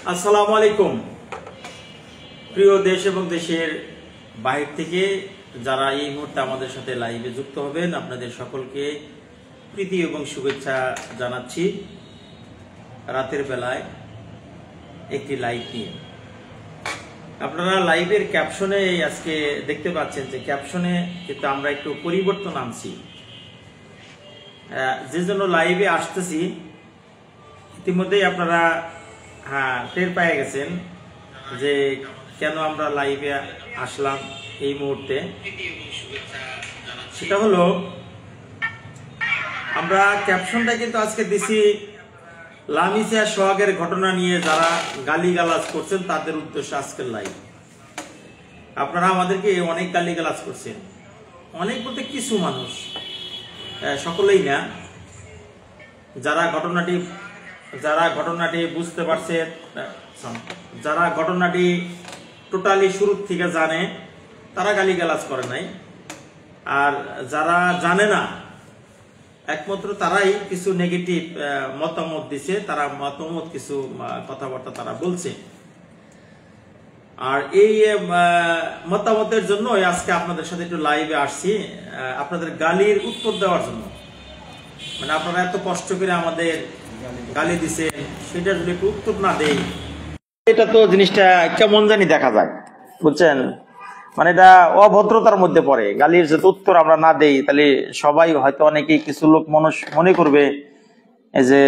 আসসালামু আলাইকুম। প্রিয় দেশ এবং দেশের বাহির থেকে যারা এই মুহূর্তে আমাদের সাথে লাইভে যুক্ত হবেন, আপনাদের সকলকে প্রীতি এবং শুভেচ্ছা জানাচ্ছি। রাতের বেলায় একটি লাইভ নিয়ে আপনারা লাইভের ক্যাপশনে আজকে দেখতে পাচ্ছেন যে ক্যাপশনে কিন্তু আমরা একটু পরিবর্তন আনছি। যে জন্য লাইভে আসতেছি ইতিমধ্যেই আপনারা টের পেয়ে গেছেন যে কেন আমরা লাইভে আসলাম এই মুহূর্তে। সেটা হলো আমরা ক্যাপশনটা কিন্তু আজকে দিছি লামিসা সোহাগের ঘটনা নিয়ে যারা গালিগালাজ করছেন তাদের উদ্দেশ্যে আজকের লাইভ। আপনারা আমাদেরকে অনেক গালিগালাজ করছেন, অনেক বলতে কিছু মানুষ, সকলেই না, যারা ঘটনাটি বুঝতে পারছে, যারা ঘটনাটি টোটালি শুরু থেকে জানে তারা গালিগালাজ করে নাই, আর যারা জানে না একমাত্র তারাই কিছু নেগেটিভ মতামত দিছে, তারা মতামত কিছু কথাবার্তা তারা বলছে। আর এই মতামতের জন্য আজকে আপনাদের সাথে একটু লাইভে আসছি, আপনাদের গালির উত্তর দেওয়ার জন্য। মানে আপনারা এত কষ্ট করে আমাদের গালি দিছে, সেটা যদি একটু উত্তর না দেই, এটা তো জিনিসটা কেমন জানি দেখা যায়, বুঝছেন? মানে এটা অভদ্রতার মধ্যে পড়ে। গালির যদি উত্তর আমরা না দেই তাহলে সবাই হয়তো অনেকেই কিছু লোক মানুষ মনে করবে যে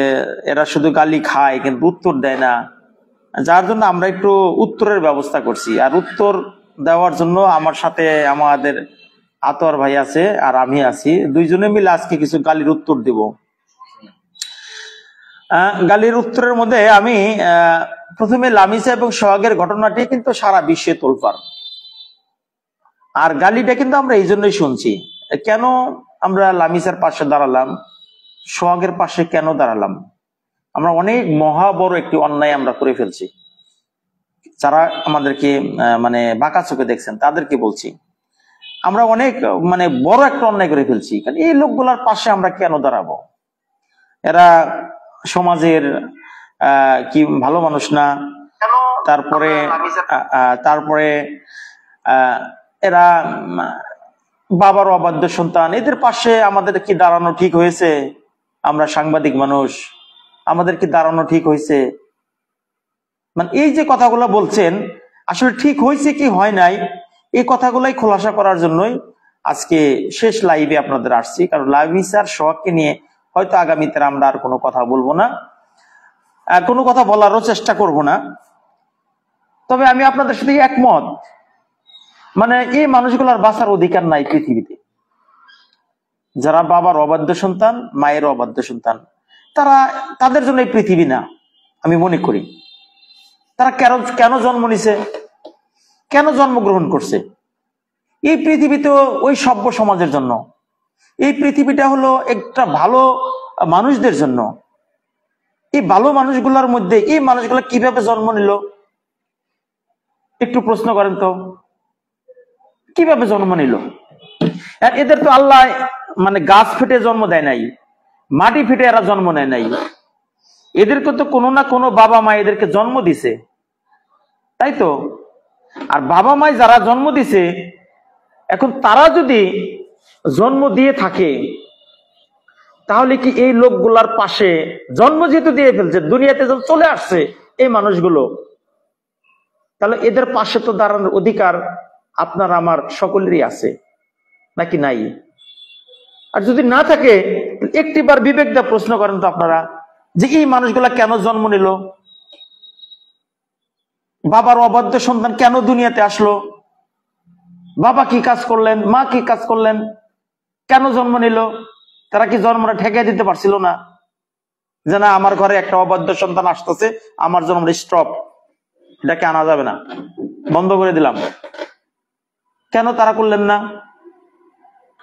এরা শুধু গালি খায় কিন্তু উত্তর দেয় না, যার জন্য আমরা একটু উত্তরের ব্যবস্থা করছি। আর উত্তর দেওয়ার জন্য আমার সাথে আমাদের আতর ভাই আছে আর আমি আছি, দুইজনে মিলে আজকে কিছু গালির উত্তর দিব। গালির উত্তরের মধ্যে আমি প্রথমে লামিসা এবং সোহাগের ঘটনাটি কিন্তু সারা বিশ্বে তোলপাড়। আর গালিটা কিন্তু আমরা এই জন্যই শুনছি। কেন আমরা লামিসার পাশে দাঁড়ালাম, সোহাগের পাশে কেন দাঁড়ালাম? আমরা অনেক মহা বড় একটি অন্যায় আমরা করে ফেলছি। যারা আমাদেরকে মানে বাঁকা চোখে দেখছেন তাদেরকে বলছি, আমরা অনেক মানে বড় একটা অন্যায় করে ফেলছি। কারণ এই লোকগুলার পাশে আমরা কেন দাঁড়াবো? এরা সমাজের কি ভালো মানুষ না? তারপরে এরা বাবার অবাধ্য সন্তান, এদের পাশে আমাদের কি দাঁড়ানো ঠিক হয়েছে? আমরা সাংবাদিক মানুষ, আমাদের কি দাঁড়ানো ঠিক হয়েছে? মানে এই যে কথাগুলো বলছেন আসলে ঠিক হয়েছে কি হয় নাই, এই কথাগুলাই খোলাসা করার জন্যই আজকে শেষ লাইভে আপনাদের আসছি। কারণ লামিসার সোহাগকে নিয়ে হয়তো আগামীতে আমরা আর কোনো কথা বলবো না, কোনো কথা বলারও চেষ্টা করব না। তবে আমি আপনাদের সাথে একমত, মানে এই মানুষগুলোর বাঁচার অধিকার নাই পৃথিবীতে। যারা বাবার অবাধ্য সন্তান, মায়ের অবাধ্য সন্তান, তাদের জন্য এই পৃথিবী না আমি মনে করি। তারা কেন জন্ম নিছে, কেন জন্মগ্রহণ করছে? এই পৃথিবীতে ওই সভ্য সমাজের জন্য। এই পৃথিবীটা হলো একটা ভালো মানুষদের জন্য। এই ভালো মানুষগুলোর মধ্যে এই মানুষগুলো কিভাবে জন্ম নিল একটু প্রশ্ন করেন তো, কিভাবে জন্ম নিল? এদের তো আল্লাহ মানে গাছ ফেটে জন্ম দেয় নাই, মাটি ফেটে এরা জন্ম নেয় নাই। এদেরকে তো কোনো না কোনো বাবা মা এদেরকে জন্ম দিছে, তাই তো? আর বাবা মায় যারা জন্ম দিছে, এখন তারা যদি জন্ম দিয়ে থাকে তাহলে কি এই লোকগুলার পাশে জন্ম যেহেতু দিয়ে ফেলছে, দুনিয়াতে যখন চলে আসছে এই মানুষগুলো, তাহলে এদের পাশে তো দাঁড়ানোর অধিকার আপনার আমার সকলেরই আছে নাকি নাই? আর যদি না থাকে একটিবার বিবেক দিয়ে প্রশ্ন করেন তো আপনারা যে এই মানুষগুলা কেন জন্ম নিল? বাবার অবাধ্য সন্তান কেন দুনিয়াতে আসলো? বাবা কি কাজ করলেন, মা কি কাজ করলেন, কেন জন্ম নিল? তারা কি জন্মটা ঠেকে দিতে পারছিল না যে না আমার ঘরে একটা অবাধ্য সন্তান আসতেছে, আমার জন্ম স্টপ, এটাকে আনা যাবে না, বন্ধ করে দিলাম? কেন তারা করলেন না?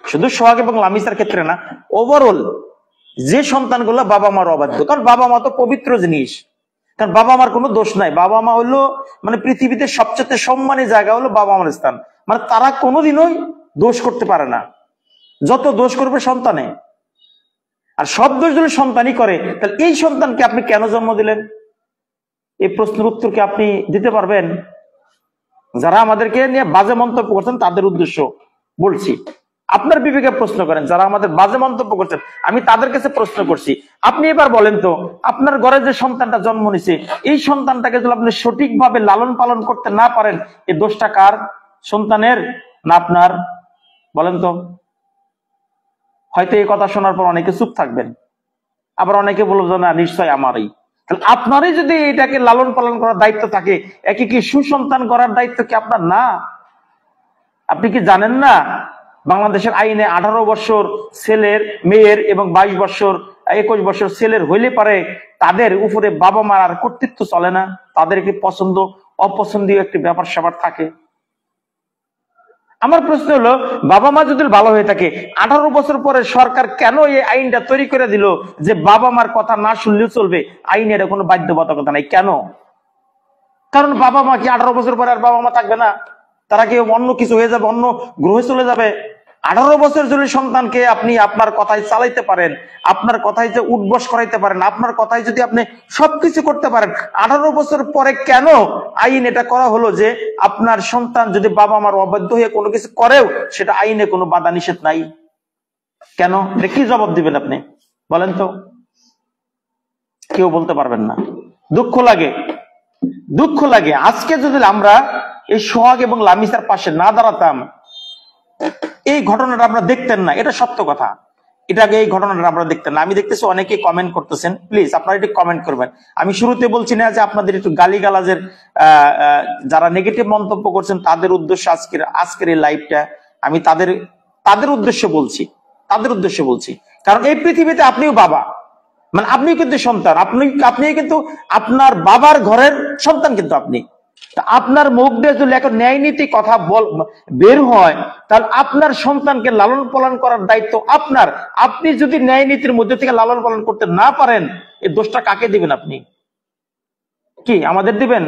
শুধু সোহাগ এবং লামিসার ক্ষেত্রে না, ওভারঅল যে সন্তানগুলো বাবা মার অবাধ্য। কারণ বাবা মা তো পবিত্র জিনিস, কারণ বাবা মার কোনো দোষ নাই। বাবা মা হলো মানে পৃথিবীতে সবচেয়ে সম্মানী জায়গা হলো বাবা মার স্থান। মানে তারা কোনোদিনই দোষ করতে পারে না, যত দোষ করবে সন্তানে। আর সব দোষ যদি সন্তানই করে তাহলে এই সন্তানকে আপনি কেন জন্ম দিলেন? এই প্রশ্নের উত্তর কি আপনি দিতে পারবেন? যারা আমাদেরকে নিয়ে বাজে মন্তব্য করছেন তাদের উদ্দেশ্য বলছি, আপনার বিবেকে প্রশ্ন করেন। যারা আমাদের বাজে মন্তব্য করছেন আমি তাদের কাছে প্রশ্ন করছি, আপনি এবার বলেন তো, আপনার ঘরে যে সন্তানটা জন্ম নিছে, এই সন্তানটাকে যদি আপনি সঠিকভাবে লালন পালন করতে না পারেন, এই দোষটা কার? সন্তানের না আপনার? বলেন তো। হয়তো এই কথা শোনার পর অনেকে চুপ থাকবেন, আবার অনেকে বলবো না নিশ্চয় আমারই। তাহলে আপনারই যদি এটাকে লালন পালন করার দায়িত্ব থাকে, একে কি সুসন্তান করার দায়িত্ব কি আপনার না? আপনি কি জানেন না বাংলাদেশের আইনে 18 বছর ছেলের, মেয়ের এবং 22 বছর 21 বছর ছেলের হইলে পারে তাদের উপরে বাবা মার আর কর্তৃত্ব চলে না, তাদেরকে পছন্দ অপছন্দীয় একটি ব্যাপার স্যাপার থাকে। আমার প্রশ্ন হলো, বাবা মা যদি ভালো হয়ে থাকে, 18 বছর পরে সরকার কেন এই আইনটা তৈরি করে দিল যে বাবা মার কথা না শুনলেও চলবে? আইনের কোনো বাধ্যবাধকতা নাই কেন? কারণ বাবা মা কি 18 বছর পরে আর বাবা মা থাকবে না? তারা কি অন্য কিছু হয়ে যাবে, অন্য গ্রহে চলে যাবে? 18 বছর যদি সন্তানকে আপনি আপনার কথায় চালাইতে পারেন, আপনার কথায় যে উঠবস করাইতে পারেন, আপনার কথায় যদি আপনি সবকিছু করতে পারেন, 18 বছর পরে কেন আইন এটা করা হলো যে আপনার সন্তান যদি বাবা মার অবাধ্য হয়ে কোনো কিছু করেও সেটা আইনে কোনো বাধা নিষেধ নাই? কেন? এটা কি জবাব দিবেন আপনি বলেন তো? কেউ বলতে পারবেন না। দুঃখ লাগে, দুঃখ লাগে। আজকে যদি আমরা এই সোহাগ এবং লামিসার পাশে না দাঁড়াতাম, এই ঘটনাটা আমরা দেখতেন না, এটা সত্য কথা। এটাকে এই ঘটনাটা আমরা দেখতেন না। আমি দেখতেছি অনেকে কমেন্ট করতেছেন, প্লিজ আপনারা একটু কমেন্ট করবেন। আমি শুরুতে বলছি না যে আপনাদের একটু গালিগালাজের যারা নেগেটিভ মন্তব্য করছেন তাদের উদ্দেশ্য আজকের এই লাইভটা, আমি তাদের উদ্দেশ্য বলছি, তাদের উদ্দেশ্য বলছি। কারণ এই পৃথিবীতে আপনিও বাবা, মানে আপনিও কিন্তু সন্তান, আপনি কিন্তু আপনার বাবার ঘরের সন্তান, কিন্তু আপনি আপনার মুখ দিয়ে যদি এখন ন্যায় নীতি কথা বের হয়, তাহলে আপনার সন্তানকে লালন পালন করার দায়িত্ব আপনার। আপনি যদি ন্যায় নীতির মধ্যে থেকে লালন পালন করতে না পারেন, এই দোষটা কাকে দিবেন আপনি? কি আমাদের দিবেন?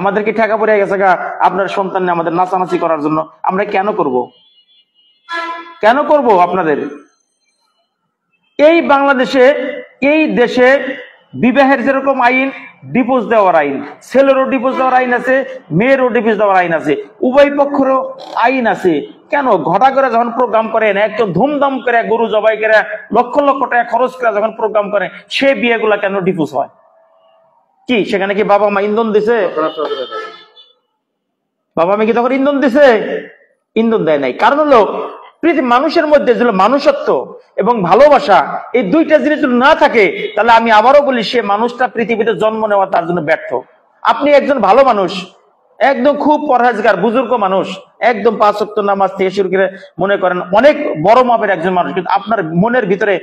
আমাদেরকে ঠেকা পড়ে গেছে গা আপনার সন্তান আমাদের নাচানাচি করার জন্য। আমরা কেন করব? কেন করব আপনাদের? এই বাংলাদেশে, এই দেশে বিবাহের যেরকম আইন, ডিভোর্স দেওয়ার আইন, ছেলেরও ডিভোর্স দেওয়ার আইন আছে, মেয়েরও ডিভোর্স দেওয়ার আইন আছে, উভয় পক্ষেরও আইন আছে। কেন ঘটা করে যখন প্রোগ্রাম করেন, একদম ধুমধাম করে গরু জবাই করে লক্ষ লক্ষ টাকা খরচ করে যখন প্রোগ্রাম করেন, সে বিয়েগুলা কেন ডিভোর্স হয়? কি সেখানে কি বাবা মা ইন্ধন দিছে? বাবা মা কি তখন ইন্ধন দিছে? ইন্ধন দেয় নাই। কারণ হলো পৃথিবীর মানুষের মধ্যে যে মানুষত্ব এবং ভালোবাসা, এই দুইটা জিনিস যদি না থাকে, তাহলে আমি আবারও বলি সে মানুষটা পৃথিবীতে জন্ম নেওয়া তার জন্য ব্যর্থ। আপনি একজন ভালো মানুষ, একদম খুব পরহেজগার বুজুর্গ মানুষ, একদম 5 ওয়াক্ত নামাজ থেকে শুরু করে মনে করেন অনেক বড় মাপের একজন মানুষ, কিন্তু আপনার মনের ভিতরে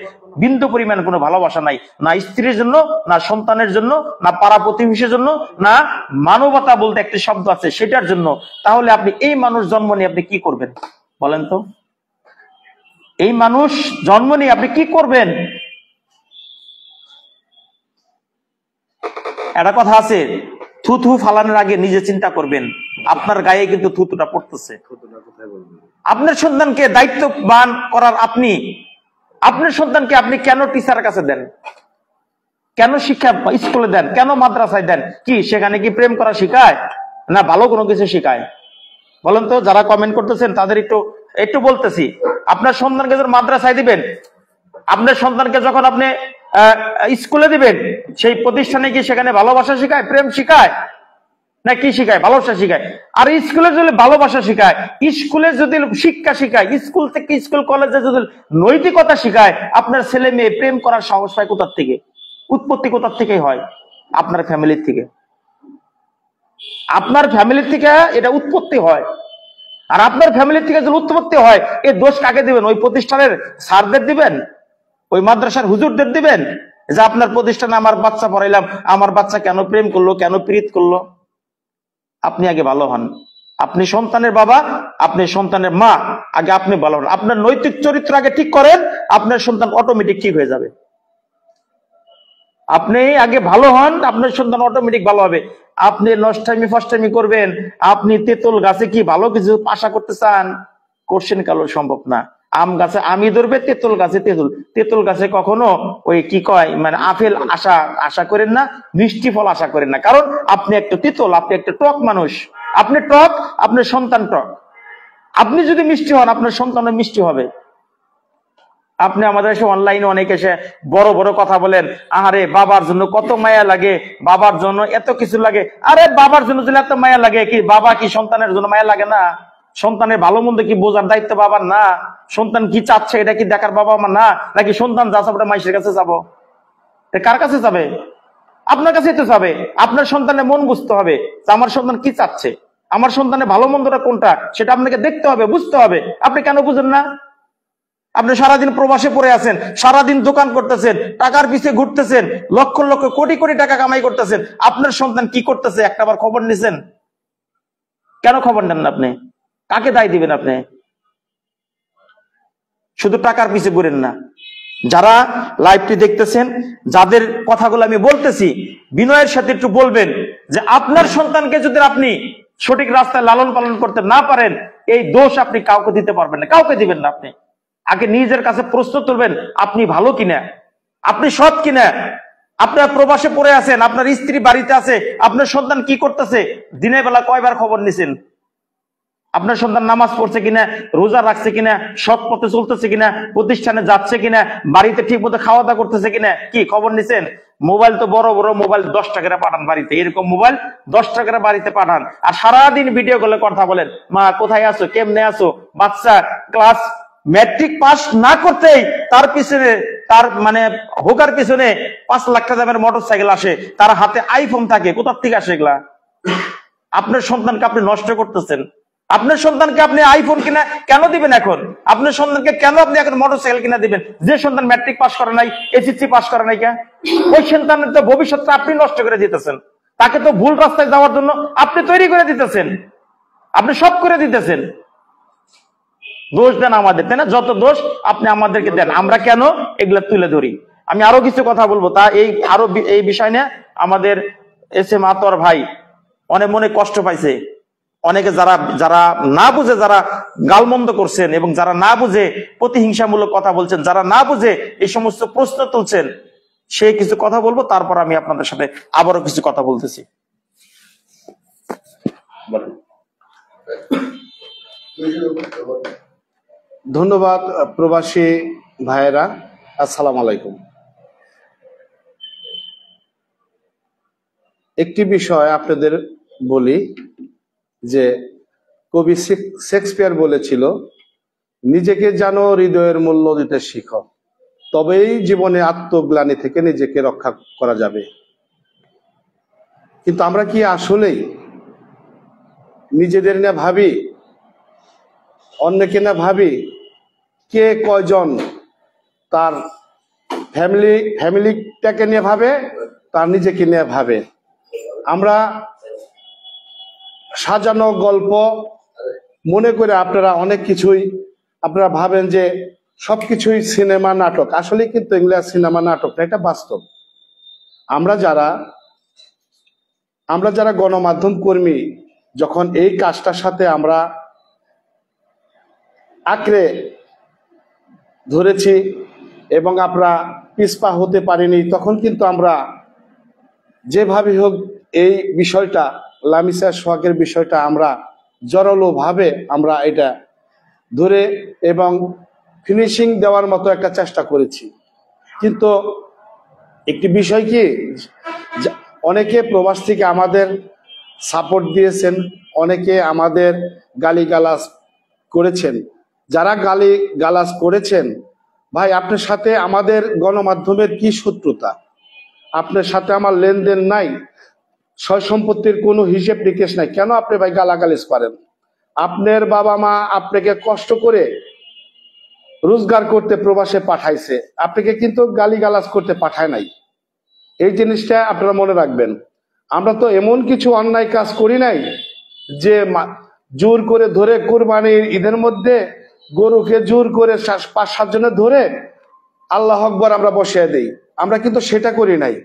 বিন্দু পরিমাণ কোনো ভালোবাসা নাই, না স্ত্রীর জন্য, না সন্তানের জন্য, না পাড়া প্রতিবেশীর জন্য, না মানবতা বলতে একটি শব্দ আছে সেটার জন্য। তাহলে আপনি এই মানুষ জন্ম নিয়ে আপনি কি করবেন বলেন তো? এই মানুষ জন্ম নিয়ে আপনি কি করবেন? একটা কথা আছে, থুথু ফালানোর আগে নিজে চিন্তা করবেন। আপনার গায়ে কিন্তু থুতুটা পড়তেছে। আপনার সন্তানকে দায়িত্ববান করার আপনি, আপনার সন্তানকে আপনি কেন টিচারের কাছে দেন, কেন শিক্ষা স্কুলে দেন, কেন মাদ্রাসায় দেন? কি সেখানে কি প্রেম করা শিখায় না ভালো কোনো কিছু শিখায় বলেন তো? যারা কমেন্ট করতেছেন তাদের একটু বলতেছি, আপনার সন্তানকে যখন মাদ্রাসায় দিবেন, আপনার সন্তানকে যখন আপনি স্কুলে দিবেন, সেই প্রতিষ্ঠানে কি সেখানে ভালোবাসা শিখায়, প্রেম শিখায়, না কি শিখায়? ভালোবাসা শিখায়। আর স্কুলে যদি ভালোবাসা শিখায়, স্কুলে যদি শিক্ষা শিখায়, স্কুল থেকে স্কুল কলেজে যদি নৈতিকতা শিখায়, আপনার ছেলে মেয়ে প্রেম করার সাহস পায় কোথার থেকে? উৎপত্তি কোথার থেকে হয়? আপনার ফ্যামিলির থেকে। আপনার ফ্যামিলির থেকে এটা উৎপত্তি হয়। আর আপনার ফ্যামিলির থেকে যদি উৎপত্তি হয়, এই দোষ কাকে দিবেন? ওই প্রতিষ্ঠানের স্যারদের দিবেন, ওই মাদ্রাসার হুজুরদের দিবেন যে আপনার প্রতিষ্ঠানে আমার বাচ্চা পড়াইলাম, আমার বাচ্চা কেন প্রেম করলো, কেন প্রীত করলো? আপনি আগে ভালো হন। আপনি সন্তানের বাবা, আপনি সন্তানের মা, আগে আপনি ভালো হন। আপনার নৈতিক চরিত্র আগে ঠিক করেন, আপনার সন্তান অটোমেটিক ঠিক হয়ে যাবে। আপনি আগে ভালো হন, আপনার সন্তান অটোমেটিক ভালো হবে। আপনি নষ্টামি ফষ্টামি করবেন, আপনি তেঁতুল গাছে কি ভালো কিছু আশা করতে চান? করছেন কালো সম্ভব না। আম গাছে আমি ধরবে, তেঁতুল গাছে তেঁতুল। তেঁতুল গাছে কখনো ওই কি কয় মানে আপেল আশা করেন না, মিষ্টি ফল আশা করেন না, কারণ আপনি একটা তেঁতুল, আপনি একটা টক মানুষ। আপনি টক, আপনার সন্তান টক। আপনি যদি মিষ্টি হন, আপনার সন্তানও মিষ্টি হবে। আপনি আমাদের এসে অনলাইনে অনেক এসে বড় বড় কথা বলেন, আরে বাবার জন্য কত মায়া লাগে, বাবার জন্য এত কিছু লাগে। আরে বাবার জন্য যদি এত মায়া লাগে, কি বাবা কি সন্তানের জন্য মায়া লাগে না? সন্তানের ভালো মন্দ কি বোঝার দায়িত্ব বাবার না? সন্তান কি চাচ্ছে এটা কি দেখার বাবা আমার না? নাকি সন্তান যা চাবে মাইশের কাছে যাবো? কার কাছে যাবে? আপনার কাছেই তো যাবে। আপনার সন্তানের মন বুঝতে হবে যে আমার সন্তান কি চাচ্ছে, আমার সন্তানের ভালো মন্দটা কোনটা, সেটা আপনাকে দেখতে হবে, বুঝতে হবে। আপনি কেন বুঝেন না? আপনি সারাদিন প্রবাসে পড়ে আছেন, সারাদিন দোকান করতেছেন, টাকার পিছিয়ে ঘুরতেছেন, লক্ষ লক্ষ কোটি কোটি টাকা কামাই করতেছেন। আপনার সন্তান কি করতেছে একটাবার খবর নিছেন? কেন খবর নেন না আপনি? কাকে দায় দিবেন আপনি? শুধু টাকার পিছিয়ে ঘুরেন না। যারা লাইভটি দেখতেছেন, যাদের কথাগুলো আমি বলতেছি, বিনয়ের সাথে একটু বলবেন যে আপনার সন্তানকে যদি আপনি সঠিক রাস্তায় লালন পালন করতে না পারেন, এই দোষ আপনি কাউকে দিতে পারবেন না, কাউকে দিবেন না। আপনি আগে নিজের কাছে প্রশ্ন তুলবেন, আপনি ভালো কিনা, আপনি সৎ কিনা। আপনার প্রবাসে পড়ে আছেন, আপনার স্ত্রী বাড়িতে আছে, আপনার সন্তান কি করতেছে, দিনের বেলা কয়বার খবর নিছেন? আপনার সন্তান নামাজ পড়ছে কিনা, রোজা রাখছে কিনা, সৎ পথে চলতেছে কিনা, প্রতিষ্ঠানে যাচ্ছে কিনা, বাড়িতে ঠিক মতো খাওয়া দাওয়া করতেছে কিনা, কি খবর নিছেন? মোবাইল তো বড় বড় মোবাইল 10 টাকা পাঠান বাড়িতে, এরকম মোবাইল 10 টাকা বাড়িতে পাঠান, আর সারাদিন ভিডিও কলে কথা বলেন, মা কোথায় আছো, কেমনে আছো। বাচ্চা ক্লাস ম্যাট্রিক পাস না করতেই তার পিছনে, তার মানে হোকার পিছনে 5 লাখ টাকা দামের মোটরসাইকেল আসে, তার হাতে আইফোন থাকে। কোথার থেকে আসে এগুলা? আপনার সন্তানকে আপনি নষ্ট করতেছেন। আপনার সন্তানকে আপনি আইফোন কিনা কেন দিবেন এখন? আপনার সন্তানকে কেন আপনি এখন মোটরসাইকেল কিনা দিবেন? যে সন্তান ম্যাট্রিক পাস করে নাই, এসএসসি পাস করে নাই, কেন? ওই সন্তানের তো ভবিষ্যৎটা আপনি নষ্ট করে দিতেছেন। তাকে তো ভুল রাস্তায় যাওয়ার জন্য আপনি তৈরি করে দিতেছেন, আপনি সব করে দিতেছেন। দোষ দেন আমাদের, তাই না? যত দোষ আপনি আমাদেরকে দেন, আমরা কেন এগুলা তুলে ধরি। আমি আরো কিছু কথা বলবো, তা এই বিষয় নিয়ে আমাদের এসএম আতর ভাই অনেক মনে কষ্ট পাইছে। অনেকে যারা না বুঝে, যারা গালমন্দ করছেন এবং যারা না বুঝে প্রতিহিংসামূলক কথা বলছেন, যারা না বুঝে এই সমস্ত প্রশ্ন তুলছেন, সেই কিছু কথা বলবো, তারপর আমি আপনাদের সাথে আবারও কিছু কথা বলতেছি। ধন্যবাদ প্রবাসী ভাইয়েরা, আসসালামু আলাইকুম। একটি বিষয় আপনাদের বলি যে কবি শেক্সপিয়ার বলেছিল, নিজেকে জানো, হৃদয়ের মূল্য দিতে শিখো, তবেই জীবনে আত্মগ্লানি থেকে নিজেকে রক্ষা করা যাবে। কিন্তু আমরা কি আসলেই নিজেদের না ভাবি, অন্যকে না ভাবি? কে কয়জন তার ফ্যামিলিটাকে নিয়ে ভাবে, তার নিজেকে নিয়ে ভাবে? আমরা সাজানো গল্প মনে করে আপনারা অনেক কিছুই আপনারা ভাবেন যে সবকিছুই সিনেমা নাটক। আসলে কিন্তু এগুলা সিনেমা নাটক না, এটা বাস্তব। আমরা যারা গণমাধ্যম কর্মী, যখন এই কাজটার সাথে আমরা আঁকড়ে ধরেছি এবং আমরা পিছপা হতে পারিনি, তখন কিন্তু আমরা যেভাবে হোক এই বিষয়টা, লামিসা সোহাগের বিষয়টা আমরা জোরালো ভাবে আমরা এটা ধরে এবং ফিনিশিং দেওয়ার মতো একটা চেষ্টা করেছি। কিন্তু একটি বিষয় কি, অনেকে প্রবাস থেকে আমাদের সাপোর্ট দিয়েছেন, অনেকে আমাদের গালিগালাজ করেছেন। যারা গালিগালাজ করেছেন, ভাই আপনার সাথে আমাদের গণমাধ্যমের কি শত্রুতা? আপনার সাথে আমার লেনদেন নাই, সয় সম্পত্তির কোনো হিসেব নিকেশ নাই, কেন আপনি ভাই গালাগালিজ করেন? আপনার বাবা মা আপনাকে কষ্ট করে রোজগার করতে প্রবাসে পাঠাইছে, আপনাকে কিন্তু গালিগালাজ করতে পাঠায় নাই। এই জিনিসটা আপনারা মনে রাখবেন। আমরা তো এমন কিছু অন্যায় কাজ করি নাই যে জোর করে ধরে কুরবানির ঈদের মধ্যে গরুকে জোর করে 5-7 জনে ধরে আল্লাহ আকবার আমরা বসিয়ে দেই, আমরা কিন্তু সেটা করি নাই।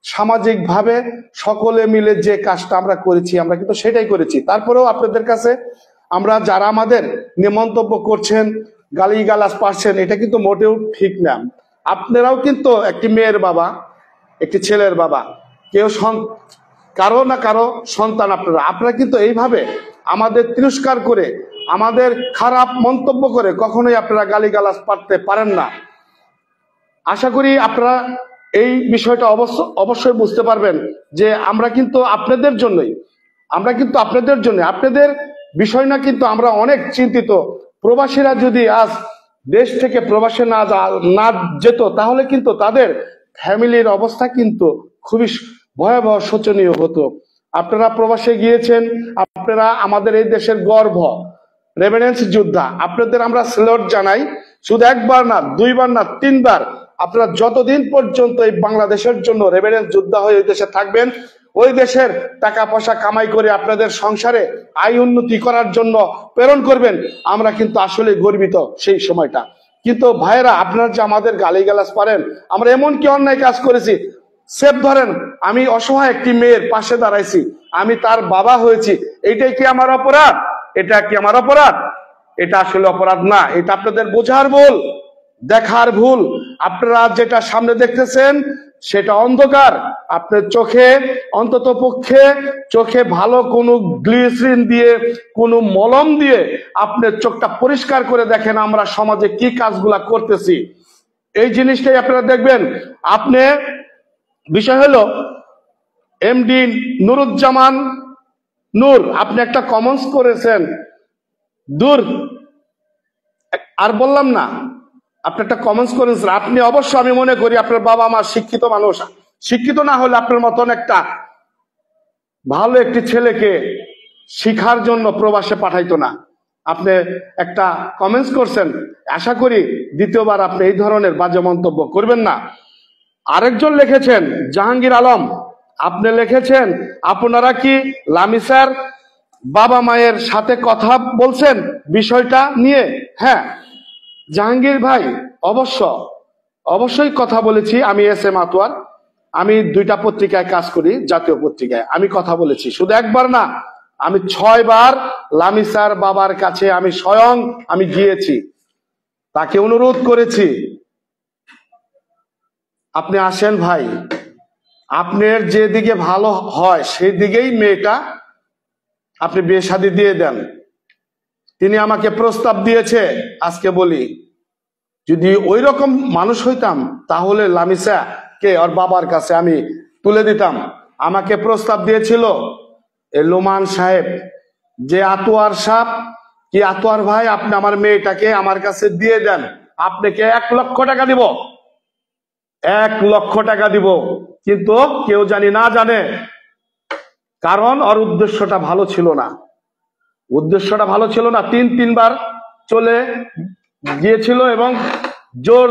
সামাজিক ভাবে সকলে মিলে যে কাজটা আমরা করেছি, আমরা কিন্তু সেটাই করেছি। তারপরেও আপনাদের কাছে আমরা, যারা আমাদের নিয়ে মন্তব্য করছেন, গালিগালাজ পাচ্ছেন, এটা কিন্তু মোটেও ঠিক না। আপনারাও কিন্তু একটি মেয়ের বাবা, একটি ছেলের বাবা, কেউ কারো না কারো সন্তান। আপনারা কিন্তু এইভাবে আমাদের তিরস্কার করে, আমাদের খারাপ মন্তব্য করে কখনোই আপনারা গালিগালাজ পারতে পারেন না। আশা করি আপনারা এই বিষয়টা অবশ্যই বুঝতে পারবেন যে আমরা কিন্তু আপনাদের জন্যই, আপনাদের বিষয় না কিন্তু আমরা অনেক চিন্তিত। প্রবাসীরা যদি আজ দেশ থেকে প্রবাসে না যেত, তাহলে কিন্তু তাদের ফ্যামিলির অবস্থা কিন্তু খুবই ভয়াবহ, শোচনীয় হতো। আপনারা প্রবাসে গিয়েছেন, আপনারা আমাদের এই দেশের গর্ব, রেমিটেন্স যোদ্ধা। আপনাদের আমরা স্যালুট জানাই। শুধু একবার না, দুইবার না, তিনবার। আপনারা যতদিন পর্যন্ত এই বাংলাদেশের জন্য রেমিটেন্স যোদ্ধা হয়ে ওই দেশে থাকবেন, ওই দেশের টাকা পয়সা কামাই করে আপনাদের সংসারে আয় উন্নতি করার জন্য প্রেরণ করবেন, আমরা কিন্তু আসলে গর্বিত সেই সময়টা। কিন্তু ভাইয়েরা, আপনারা যে আমাদের গালিগালাজ পারেন, আমরা এমন কি অন্যায় কাজ করেছি? সেফ ধরেন, আমি অসহায় একটি মেয়ের পাশে দাঁড়াইছি, আমি তার বাবা হয়েছি, এইটাই কি আমার অপরাধ? এটা কি আমার অপরাধ? এটা আসলে অপরাধ না। এটা আপনাদের বোঝার ভুল, দেখার ভুল। আপনারা যেটা সামনে দেখতেছেন সেটা অন্ধকার। আপনার চোখে, অন্তত পক্ষে চোখে ভালো কোনো গ্লিসারিন দিয়ে, কোনো মলম দিয়ে আপনার চোখটা পরিষ্কার করে দেখেন আমরা সমাজে কি কাজগুলা করতেছি। এই জিনিসটাই আপনারা দেখবেন। আপনি বিষয় হলো এমডি নুরুজ্জামান নূর, আপনি একটা কমেন্টস করেছেন, দূর আর বললাম না, আপনি একটা কমেন্টস করেছেন। আপনি অবশ্য, আমি মনে করি আপনার বাবা মা শিক্ষিত মানুষ, শিক্ষিত না হলে আপনার মতন একটা ভালো একটি ছেলেকে শিখার জন্য প্রবাসে পাঠাইতো না। আপনি একটা কমেন্টস করছেন, আশা করি দ্বিতীয়বার আপনি এই ধরনের বাজে মন্তব্য করবেন না। আরেকজন লিখেছেন, জাহাঙ্গীর আলম, আপনি লিখেছেন আপনারা কি লামিসার বাবা মায়ের সাথে কথা বলছেন বিষয়টা নিয়ে? হ্যাঁ জাহাঙ্গীর ভাই, অবশ্যই কথা বলেছি। আমি এস এম আতোয়ার, আমি 2টা পত্রিকায় কাজ করি, জাতীয় পত্রিকায়। আমি কথা বলেছি, শুধু একবার না, আমি 6 বার লামিসার বাবার কাছে আমি স্বয়ং গিয়েছি, তাকে অনুরোধ করেছি, আপনি আসেন ভাই, আপনার যেদিকে ভালো হয় সেই দিকেই মেয়েটা আপনি বিয়ে শাদী দিয়ে দেন। তিনি আমাকে প্রস্তাব দিয়েছে। আজকে বলি, যদি ওই রকম মানুষ হইতাম তাহলে লামিসা কে ওর বাবার কাছে আমি তুলে দিতাম। আমাকে প্রস্তাব দিয়েছিল লোমান সাহেব, যে আতোয়ার সাহেব কি আতোয়ার ভাই, আপনি আমার মেয়েটাকে আমার কাছে দিয়ে দেন, আপনাকে 1 লক্ষ টাকা দিব, 1 লক্ষ টাকা দিব। কিন্তু কেউ না জানে, কারণ ওর উদ্দেশ্যটা ভালো ছিল না, 3বার চলে গিয়েছিল এবং জোর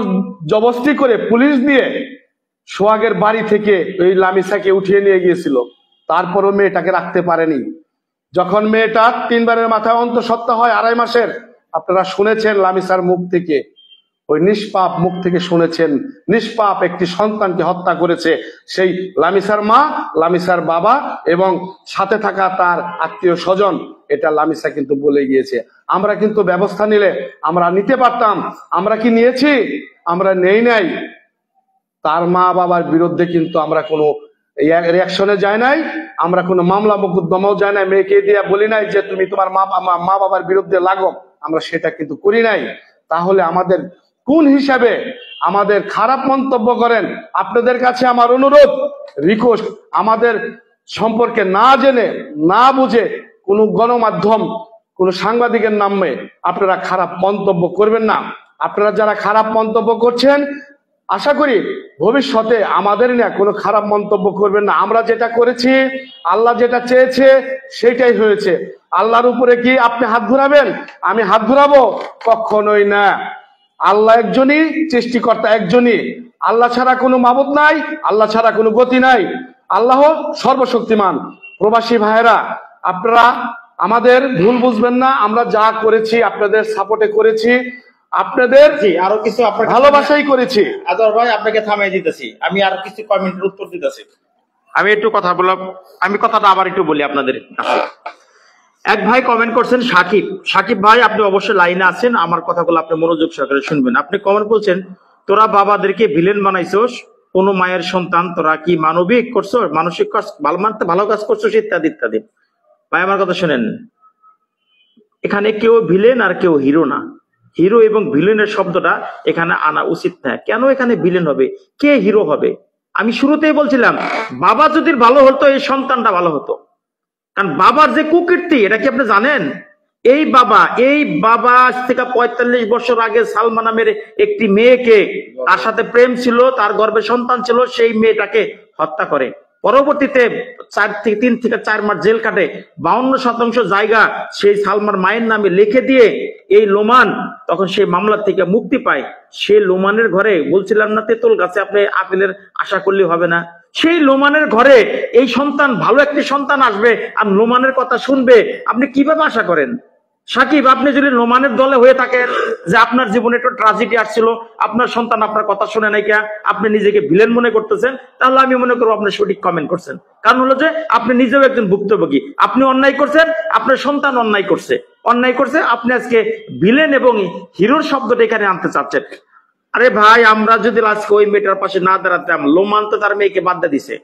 জবরদস্তি করে পুলিশ দিয়ে সোহাগের বাড়ি থেকে ওই লামিসাকে উঠিয়ে নিয়ে গিয়েছিল। তারপরও মেয়েটাকে রাখতে পারেনি। যখন মেয়েটা 3বারের মাথায় অন্তঃসত্ত্বা হয় 2.5 মাসের, আপনারা শুনেছেন লামিসার মুখ থেকে, ওই নিষ্পাপ মুখ থেকে শুনেছেন, নিষ্পাপ একটি সন্তানকে হত্যা করেছে সেই লামিসার মা, লামিসার বাবা এবং সাথে থাকা তার আত্মীয় স্বজন। এটা লামিসা কিন্তু বলে গিয়েছে। আমরা কিন্তু ব্যবস্থা নিলে আমরা নিতে পারতাম, আমরা কি নিয়েছি? আমরা নেই নাই। তার মা বাবার বিরুদ্ধে কিন্তু আমরা কোনো রিয়াকশনে যায় নাই, আমরা কোনো মামলা মোকদ্দমাও যায় নাই, মেয়েকে দিয়ে বলি নাই যে তুমি তোমার মা বাবার বিরুদ্ধে লাগো, আমরা সেটা কিন্তু করি নাই। তাহলে আমাদের কোন হিসাবে আমাদের খারাপ মন্তব্য করেন? আপনাদের কাছে আমার অনুরোধ, রিকোয়েস্ট, আমাদের সম্পর্কে না জেনে না বুঝে কোনো গণমাধ্যম, কোনো সাংবাদিকের নামে আপনারা খারাপ মন্তব্য করবেন না। আপনারা যারা খারাপ মন্তব্য করছেন, আশা করি ভবিষ্যতে আমাদের না কোনো খারাপ মন্তব্য করবেন না। আমরা যেটা করেছি, আল্লাহ যেটা চেয়েছে সেটাই হয়েছে। আল্লাহর উপরে কি আপনি হাত ঘুরাবেন? আমি হাত ঘুরাবো? কখনোই না। আল্লাহ একজনই, সৃষ্টিকর্তা একজনই, আল্লাহ ছাড়া কোনো মাবুদ নাই, আল্লাহ ছাড়া কোনো গতি নাই, আল্লাহ সর্বশক্তিমান। প্রবাসী ভাইয়েরা, আপনারা আমাদের ভুল বুঝবেন না, আমরা যা করেছি আপনাদের সাপোর্টে করেছি, আপনাদের আরো কিছু ভালোবাসাই করেছি। আদর ভাই, আপনাকে থামিয়ে দিতেছি, আমি আরো কিছু কমেন্টের উত্তর দিতেছি। আমি একটু কথা বললাম, আমি কথাটা আবার একটু বলি আপনাদের কাছে। এক ভাই কমেন্ট করছেন, সাকিব সাকিব ভাই আপনি অবশ্যই লাইনে আছেন, আমার কথাগুলো আপনি মনোযোগ সহকারে শুনবেন। আপনি কমেন্ট করছেন, তোরা বাবাদেরকে ভিলেন বানাইছোস, কোন মায়ের সন্তান, তোরা কি মানবিক করছো, মানসিক কাজ ভালো মানতে ভালো কাজ করছোস, ইত্যাদি ইত্যাদি। ভাই আমার কথা শুনেন, এখানে কেউ ভিলেন আর কেউ হিরো না। হিরো এবং ভিলেনের শব্দটা এখানে আনা উচিত না। কেন এখানে ভিলেন হবে, কে হিরো হবে? আমি শুরুতেই বলছিলাম, বাবা যদি ভালো হতো এই সন্তানটা ভালো হতো। কারণ বাবার যে কুকীর্তি, এটা কি আপনি জানেন? এই বাবা আজ থেকে 45 বছর আগে সালমা নামের একটি মেয়েকে, তার সাথে প্রেম ছিল, তার গর্ভে সন্তান ছিল, সেই মেয়েটাকে হত্যা করে। পরবর্তীতে 3 থেকে 4 মাস জেল কাটে। 52% জায়গা সেই সালমার মায়ের নামে লিখে দিয়ে এই লোমান তখন সেই মামলা থেকে মুক্তি পায়। সে লোমানের ঘরে, বলছিলাম না তেঁতুল গাছে আপনি আপেলের আশা করলে হবে না, সেই লোমানের ঘরে এই সন্তান, ভালো একটি সন্তান আসবে আর লোমানের কথা শুনবে, আপনি কিভাবে আশা করেন? সাকিব, আপনি যদি নোমানের দলে হয়ে থাকেন, যে আপনার জীবনে একটা ট্রাজেডি আসছিল, আপনার সন্তান আপনার কথা শুনে নাই, আপনি নিজেকে ভিলেন মনে করতেছেন, তাহলে আমি মনে করবো আপনি সঠিক কমেন্ট করছেন। কারণ হলো যে আপনি নিজেও একজন ভুক্তভোগী, আপনি অন্যায় করছেন, আপনার সন্তান অন্যায় করছে, আপনি আজকে ভিলেন এবং হিরোর শব্দটা এখানে আনতে চাচ্ছেন। আরে ভাই, আমরা যদি আজকে ওই মেয়েটার পাশে না দাঁড়াতাম, লোমান তো তার মেয়েকে বাদ দিয়ে দিছে।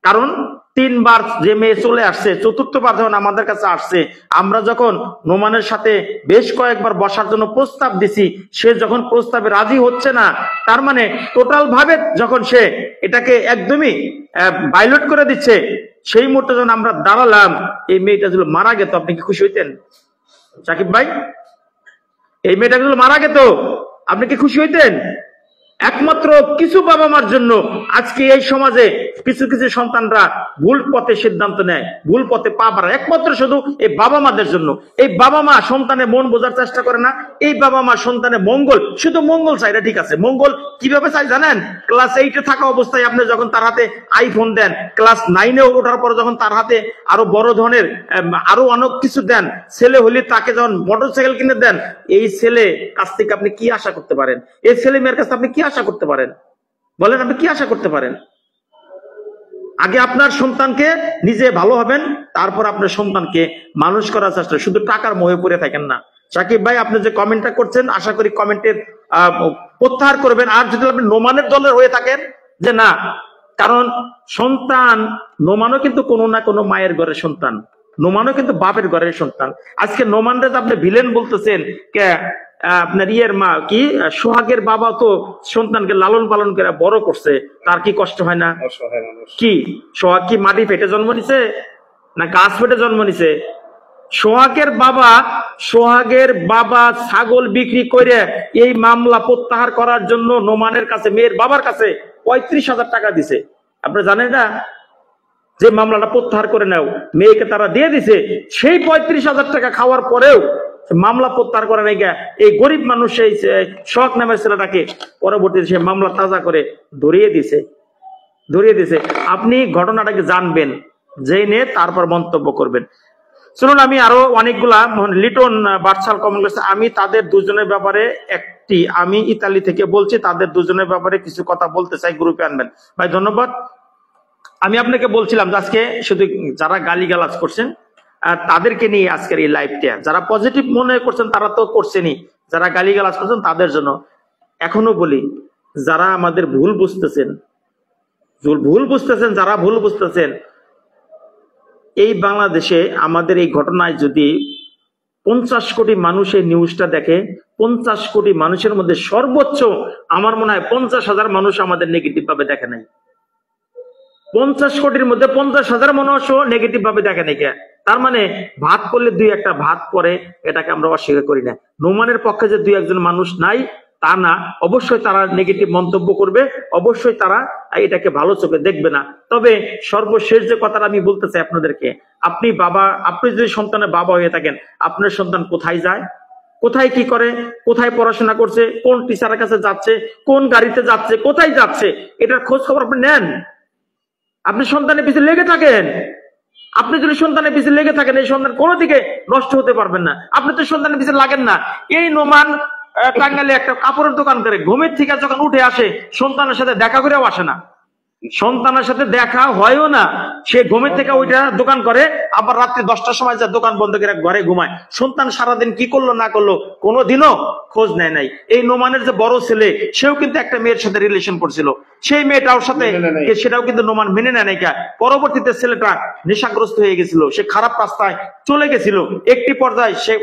কারণ 3 বার যে মেয়ে চলে আসছে, 4র্থবার যখন আমাদের কাছে আসছে, আমরা যখন নোমানের সাথে বেশ কয়েকবার বসার জন্য প্রস্তাব দিছি, সে যখন প্রস্তাবে রাজি হচ্ছে না, তার মানে টোটাল ভাবে যখন সে এটাকে একদমই ভায়োলেট করে দিচ্ছে, সেই মুহূর্তে যখন আমরা দাঁড়ালাম, এই মেয়েটা যদি মারা গেত, আপনি কি খুশি হইতেন সাকিব ভাই? এই মেয়েটা যদি মারা গেত, আপনি কি খুশি হইতেন? একমাত্র কিছু বাবা মার জন্য আজকে এই সমাজে কিছু কিছু সন্তানরা ভুল পথে সিদ্ধান্ত নেয়, ভুল পথে পা বাড়ায়, একমাত্র শুধু এই বাবা মাদের জন্য। এই বাবা মা সন্তানের মন বোঝার চেষ্টা করে না, এই বাবা মা সন্তানের মঙ্গল, শুধু মঙ্গল চাই। ঠিক আছে, মঙ্গল কিভাবে চাই জানেন? ক্লাস 8-এ থাকা অবস্থায় আপনি যখন তার হাতে আইফোন দেন, ক্লাস 9-এ ওঠার পর যখন তার হাতে আরো বড় ধরনের আরো অনেক কিছু দেন, ছেলে হলে তাকে যখন মোটরসাইকেল কিনে দেন, এই ছেলে কাছ থেকে আপনি কি আশা করতে পারেন? এই ছেলে মেয়ের কাছে আপনি কি আশা করতে পারেন? বলেন, আপনি কি আশা করতে পারেন? আগে আপনার সন্তানকে নিজে ভালো হবেন, তারপর আপনার সন্তানকে মানুষ করার চেষ্টা, শুধু টাকার মোহে পড়ে থাকেন না। সাকিব ভাই, আপনি যে কমেন্টটা করছেন, আশা করি কমেন্টের প্রত্যাহার করবেন। আর যদি আপনি নোমানের দলের হয়ে থাকেন, যে না, কারণ সন্তান নোমানও কিন্তু কোনো না কোনো মায়ের ঘরের সন্তান, নোমানও কিন্তু বাপের ঘরের সন্তান। আজকে নোমানরা আপনি ভিলেন বলতেছেন, কে আপনার ইয়ের মা কি সোহাগের বাবা তো সন্তানকে লালন পালন করে বড় করছে, তার কি কষ্ট হয় না? কি সোহাগ কি মাটি ফেটে জন্ম নিছে না গাছ ফেটে জন্ম নিছে? সোহাগের বাবা ছাগল বিক্রি করে এই মামলা প্রত্যাহার করার জন্য নোমানের কাছে, মেয়ের বাবার কাছে 35,000 টাকা দিছে। আপনি জানেন না? যে মামলাটা প্রত্যাহার করে নাও, মেয়েকে তারা দিয়ে দিছে, সেই 35,000 টাকা খাওয়ার পরেও মামলা প্রত্যাহার করে নাই। এই গরিব মানুষ এই শখ নামের ছেলেটাকে পরবর্তীতে সে মামলা তাজা করে ধরিয়ে দিছে। আপনি ঘটনাটাকে জানবেন, জেনে তারপর মন্তব্য করবেন। চলুন, আমি আরো অনেকগুলা, লিটন বার্সাল কমেন্ট করেছে, আমি তাদের দুজনের ব্যাপারে আমি ইতালি থেকে বলছি, তাদের দুজনের ব্যাপারে কিছু কথা বলতে চাই, গ্রুপে আনবেন। ভাই ধন্যবাদ। আমি আপনাকে বলছিলাম যে আজকে শুধু যারা গালিগালাজ করছেন তাদেরকে নিয়ে আজকের এই লাইভটা, যারা পজিটিভ মনে করছেন তারা তো করছেনই, যারা গালিগালাজ করছেন তাদের জন্য এখনো বলি, যারা আমাদের ভুল বুঝতেছেন, যারা ভুল বুঝতেছেন, এই বাংলাদেশে আমাদের এই ঘটনায় যদি 50 কোটি মানুষ এই নিউজটা দেখে, 50 কোটি মানুষের মধ্যে সর্বোচ্চ আমার মনে হয় 50,000 মানুষ আমাদের নেগেটিভ ভাবে দেখে নাই। 50 কোটির মধ্যে 50,000 মানুষও নেগেটিভ ভাবে দেখে নাই। তার মানে ভাত করলে 2-1টা ভাত পরে, এটাকে আমরা অস্বীকার করি না। নোমানের পক্ষে যে 2-1জন মানুষ নাই তা না, অবশ্যই তারা নেগেটিভ মন্তব্য করবে, অবশ্যই তারা এটাকে ভালো চোখে দেখবে না। তবে সর্বশেষ যে কথাটা আমি বলতে চাই আপনাদেরকে, আপনি যদি সন্তানের বাবা হয়ে থাকেন, আপনার সন্তান কোথায় যায়, কোথায় কি করে, কোথায় পড়াশোনা করছে, কোন টিচারের কাছে যাচ্ছে, কোন গাড়িতে যাচ্ছে, কোথায় যাচ্ছে, এটার খোঁজ খবর আপনি নেন। আপনি সন্তানের পিছনে লেগে থাকেন, আপনি যদি সন্তানের পিছনে লেগে থাকেন, এই সন্তান কোনো দিকে নষ্ট হতে পারবেন না। আপনি তো সন্তানের পিছনে লাগেন না। এই নোমান টাঙ্গাইলে একটা কাপড়ের দোকান করে ঘুমের থেকে যখন উঠে আসে, সন্তানের সাথে দেখা করেও আসে না, সন্তানের সাথে দেখা হয়ও না, সে ঘুমের থেকে ওইটা দোকান করে, আবার রাত্রি 10টার সময় যা দোকান বন্ধ করে ঘরে ঘুমায়। সন্তান সারাদিন কি করলো না করলো কোনোদিনও খোঁজ নেয় নাই। এই নোমানের যে বড় ছেলে, সেও কিন্তু একটা মেয়ের সাথে রিলেশন করছিল, সেই মেয়েটা ওর সাথে, সেটাও কিন্তু নোমান মেনে নেয় নাই। পরবর্তীতে ছেলেটা নেশাগ্রস্ত হয়ে গেছিল, সে খারাপ রাস্তায় চলে গেছিল। একটি পর্যায়ে সে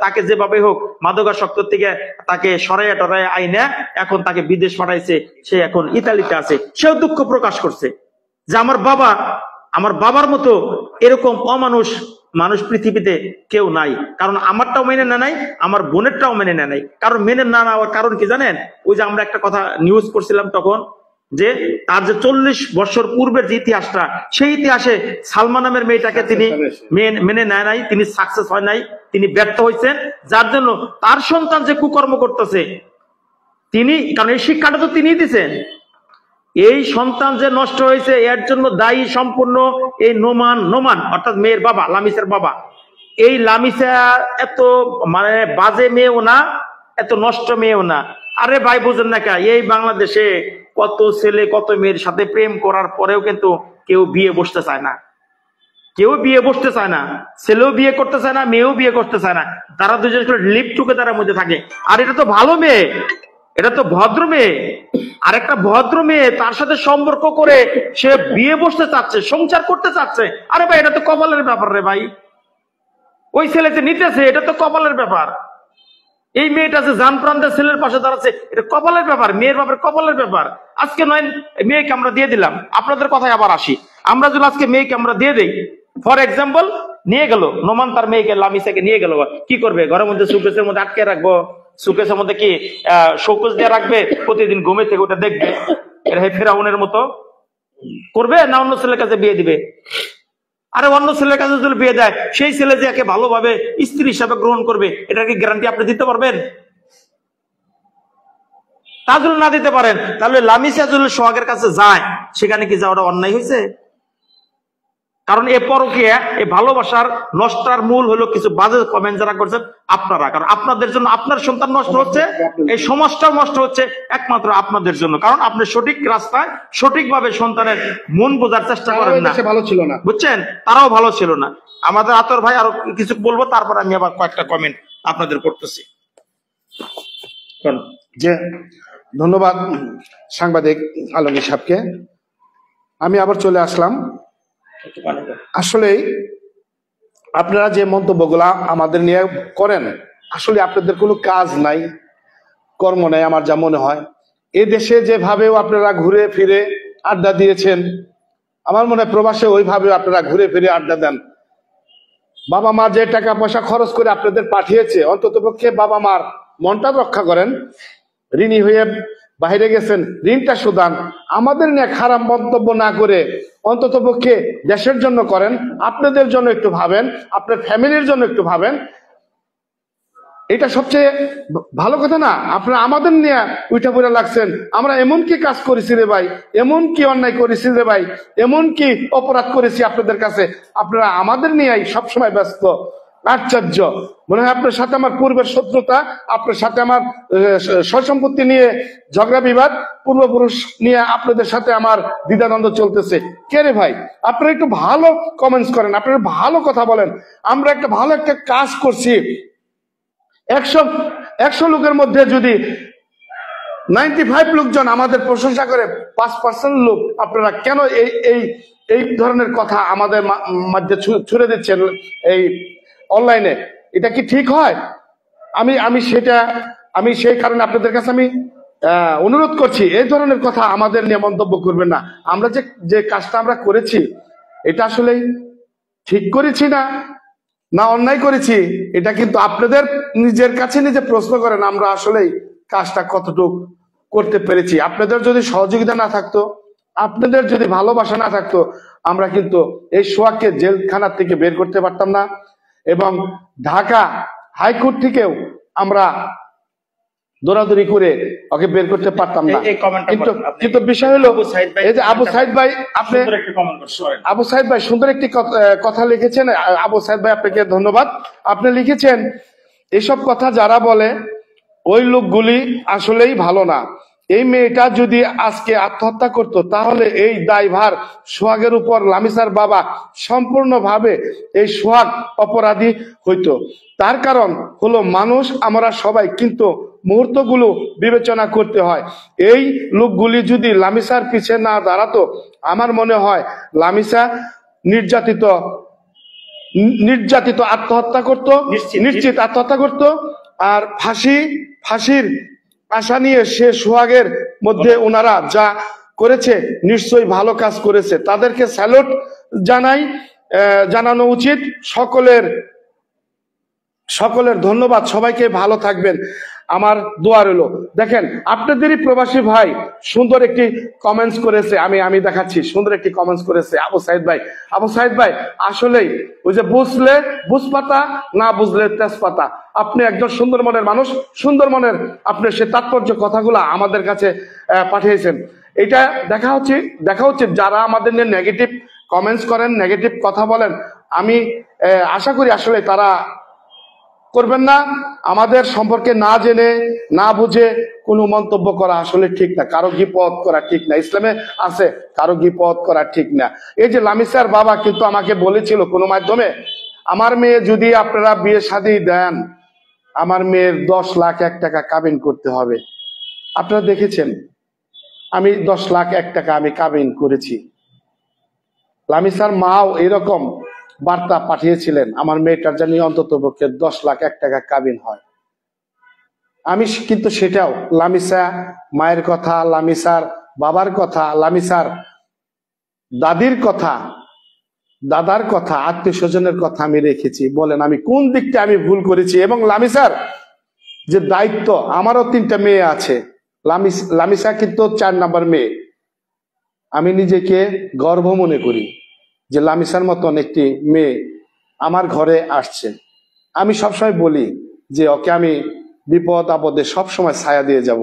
তাকে যেভাবে হোক মাদকাসক্ত থেকে তাকে সরাইয়া টরাইয়া আইনা এখন তাকে বিদেশ পাঠাইছে, সে এখন ইতালিতে আছে। সেও দুঃখ প্রকাশ করছে যে আমার বাবার মতো এরকম অমানুষ মানুষ পৃথিবীতে কেউ নাই। কারণ আমারটাও মেনে নেয় নাই, আমার বোনেরটাও মেনে নেয় নাই। কারণ মেনে না নেওয়ার কারণ কি জানেন? ওই যে আমরা একটা কথা নিউজ করছিলাম তখন, যে তার যে 40 বছর পূর্বের যে ইতিহাসটা, সেই ইতিহাসে সালমা নামের মেয়েটাকে তিনি মেনে নেয় নাই, তিনি সাকসেস হয় নাই, তিনি ব্যর্থ হয়েছেন। যার জন্য তার সন্তান যে কুকর্ম করতেছে তিনি, কারণ এই শিক্ষাটা তো তিনি দিচ্ছেন, এই সন্তান যে নষ্ট হয়েছে এর জন্য দায়ী সম্পূর্ণ এই নোমান অর্থাৎ মেয়ের বাবা, লামিসের বাবা। এই লামিসা এত মানে বাজে মেয়েও না, এত নষ্ট মেয়েও না। আরে ভাই বুঝেন না কে, এই বাংলাদেশে কত ছেলে কত মেয়ের সাথে প্রেম করার পরেও কিন্তু কেউ বিয়ে বসতে চায় না, কেউ বিয়ে বসতে চায় না, ছেলেও বিয়ে করতে চায় না, মেয়েও বিয়ে করতে চায় না। তারা দুজন লিপ টুগেদারের মধ্যে থাকে। আর এটা তো ভালো মেয়ে, এটা তো ভদ্র মেয়ে। আর একটা ভদ্র মেয়ে তার সাথে সম্পর্ক করে সে বিয়ে বসতে চাচ্ছে, সংসার করতে চাচ্ছে। আরে ভাই এটা তো কপালের ব্যাপার রে ভাই। ওই ছেলে যে নিতেছে এটা তো কপালের ব্যাপার। এই মেয়েটা যে জান প্রান্তের ছেলের পাশে দাঁড়াচ্ছে, এটা কপালের ব্যাপার, মেয়ের বাপের কপালের ব্যাপার। আজকে নয় মেয়েকে আমরা দিয়ে দিলাম, আপনাদের কথায় আবার আসি, আমরা যদি আজকে মেয়েকে আমরা দিয়ে দিই, ফর এক্সাম্পল নিয়ে গেল নোমান তার মেয়েকে লামিসাকে নিয়ে গেল, কি করবে? ঘরের মধ্যে সুকেসের মধ্যে আটকে রাখবো? সুকেসের মধ্যে কি শোকজ দিয়ে রাখবে? প্রতিদিন ঘুমে থেকে ওটা দেখবে? এটা ফেরাউনের মতো করবে? না অন্য ছেলের কাছে বিয়ে দিবে? আরে অন্য ছেলের কাছে যদি বিয়ে দেয়, সেই ছেলে যে একে ভালোভাবে স্ত্রী হিসাবে গ্রহণ করবে, এটা কি গ্যারান্টি আপনি দিতে পারবেন? তা যদি না দিতে পারেন, তাহলে লামিসা যদি সোহাগের কাছে যায়, সেখানে কি যাওয়াটা অন্যায় হয়েছে? কারণ এ পরকীয়া, এ ভালোবাসার নষ্টার মূল হলো কিছু বাজে কমেন্ট যারা করছেন আপনারা। কারণ আপনাদের জন্য আপনার সন্তান নষ্ট হচ্ছে, এই সমাজটাও নষ্ট হচ্ছে একমাত্র আপনাদের জন্য। কারণ আপনি সঠিক রাস্তায় সঠিকভাবে সন্তানের মন বোঝার চেষ্টা করেন না, ভালো ছিল না, বুঝছেন? তারাও ভালো ছিল না। আমাদের আতর ভাই আরো কিছু বলবো, তারপর আমি আবার কয়েকটা কমেন্ট আপনাদের করতেছি। যে ধন্যবাদ সাংবাদিক আলমগীর সাহেবকে। আমি আবার চলে আসলাম। আসলে আপনারা যে মন্তব্যগুলা আমাদের নিয়ে করেন, আসলে আপনাদের কোনো কাজ নাই, কর্ম নাই আমার যা মনে হয়। এই দেশে যেভাবেও আপনারা ঘুরে ফিরে আড্ডা দিয়েছেন, আমার মনে হয় প্রবাসে ওইভাবেও আপনারা ঘুরে ফিরে আড্ডা দেন। বাবা মা যে টাকা পয়সা খরচ করে আপনাদের পাঠিয়েছে, অন্তত পক্ষে বাবা মার মনটা রক্ষা করেন। ঋণী হয়ে বাইরে গেছেন, ঋণটা শোধান। আমাদের নিয়ে খারাপ মন্তব্য না করে অন্তত পক্ষে দেশের জন্য করেন, আপনাদের জন্য একটু ভাবেন, আপনার ফ্যামিলির জন্য একটু ভাবেন। এটা সবচেয়ে ভালো কথা না? আপনারা আমাদের নিয়ে উইটা পড়ে লাগছেন, আমরা এমন কি কাজ করেছি রে ভাই, এমন কি অন্যায় করেছি রে ভাই, এমন কি অপরাধ করেছি আপনাদের কাছে, আপনারা আমাদের নিয়েই সবসময় ব্যস্ত। আশ্চর্য। মনে হয় আপনার সাথে আমার পূর্বের শত্রুতা, আপনার সাথে আমার সয় সম্পত্তি নিয়ে ঝগড়া বিবাদ, পূর্বপুরুষ নিয়ে আপনাদের সাথে আমার দ্বিধাদ্বন্দ্ব চলতেছে। কে রে ভাই? আপনারা একটু ভালো কমেন্টস করেন, আপনারা ভালো কথা বলেন। আমরা একটা ভালো একটা কাজ করছি, 100 লোকের মধ্যে যদি 95 লোকজন আমাদের প্রশংসা করে, 5% লোক আপনারা কেন এই ধরনের কথা আমাদের মধ্যে ছুড়ে দিচ্ছেন এই অনলাইনে? এটা কি ঠিক হয়? আমি সেই কারণে আপনাদের কাছে আমি অনুরোধ করছি, এই ধরনের কথা আমাদের নিয়ে মন্তব্য করবেন না। আমরা যে কাজটা আমরা করেছি, এটা আসলে ঠিক করেছি না অন্যায় করেছি, এটা কিন্তু আপনাদের নিজের কাছে নিজে প্রশ্ন করেন। আমরা আসলেই কাজটা কতটুকু করতে পেরেছি? আপনাদের যদি সহযোগিতা না থাকতো, আপনাদের যদি ভালোবাসা না থাকতো, আমরা কিন্তু এই সোহাগকে জেলখানা থেকে বের করতে পারতাম না, এবং ঢাকা হাইকোর্ট থেকেও আমরা দৌড়াদৌড়ি করে ওকে বের করতে পারতাম না। কিন্তু বিষয় হলো এই যে আবু সাইদ ভাই, আপনি আবু সাইদ ভাই সুন্দর একটি কথা লিখেছেন। আবু সাইদ ভাই আপনাকে ধন্যবাদ। আপনি লিখেছেন, এসব কথা যারা বলে ওই লোকগুলি আসলেই ভালো না, এই মেয়েটা যদি আজকে আত্মহত্যা করত তাহলে এই দায়ভার সোহাগের উপর লামিসার বাবা সম্পূর্ণভাবে এই সোহাগ অপরাধী হইতো। তার কারণ হলো মানুষ আমরা সবাই কিন্তু মুহূর্তগুলো বিবেচনা করতে হয়। এই লোকগুলি যদি লামিসার পিছে না দাঁড়াতো আমার মনে হয় লামিসা নির্যাতিত আত্মহত্যা করত, নিশ্চিত আত্মহত্যা করত। আর ফাঁসির আশা নিয়ে সে সোহাগের মধ্যে ওনারা যা করেছে নিশ্চয়ই ভালো কাজ করেছে, তাদেরকে স্যালুট জানানো উচিত। সকলের ধন্যবাদ, সবাইকে ভালো থাকবেন, আমার দোয়া রইল। দেখেন আপনাদেরই প্রবাসী ভাই সুন্দর একটি কমেন্টস করেছে, আমি দেখাচ্ছি, সুন্দর একটি কমেন্টস করেছে আবু সাইদ ভাই আসলেই ওই যে বুঝলে বুঝপাতা, না বুঝলে তেজপাতা। আপনি একজন সুন্দর মনের মানুষ, সুন্দর মনের আপনি সে তাৎপর্য কথাগুলো আমাদের কাছে পাঠিয়েছেন। এটা দেখা উচিত যারা আমাদের নিয়ে নেগেটিভ কমেন্টস করেন, নেগেটিভ কথা বলেন, আমি আশা করি আসলে তারা করবেন না। আমাদের সম্পর্কে না জেনে না বুঝে কোনো মন্তব্য করা আসলে ঠিক না, কারো গিবত করা ঠিক না, ইসলামে আছে কারো গিবত করা ঠিক না। এই যে লামিসার বাবা কিন্তু আমাকে বলেছিল কোনো মাধ্যমে, আমার মেয়ে যদি আপনারা বিয়ে শাদী দেন আমার মেয়ের 10 লাখ 1 টাকা কাবিন করতে হবে। আপনারা দেখেছেন আমি 10 লাখ 1 টাকা আমি কাবিন করেছি। লামিসার মাও এরকম বার্তা পাঠিয়েছিলেন আমার মেয়েটার জানি অন্তত পক্ষে 10 লাখ 1 টাকা কাবিন হয়। আমি কিন্তু সেটাও লামিসা মায়ের কথা, লামিসার বাবার কথা, লামিসার দাদির কথা, দাদার কথা, আত্মীয় স্বজনের কথা আমি রেখেছি। বলেন আমি কোন দিকটা আমি ভুল করেছি? এবং লামিসার যে দায়িত্ব, আমারও 3টা মেয়ে আছে, লামিসা কিন্তু 4 নাম্বার মেয়ে। আমি নিজেকে গর্ব মনে করি যে লামিসার মতন একটি মেয়ে আমার ঘরে আসছে। আমি সবসময় বলি যে ওকে আমি বিপদ আপদে সবসময় ছায়া দিয়ে যাব।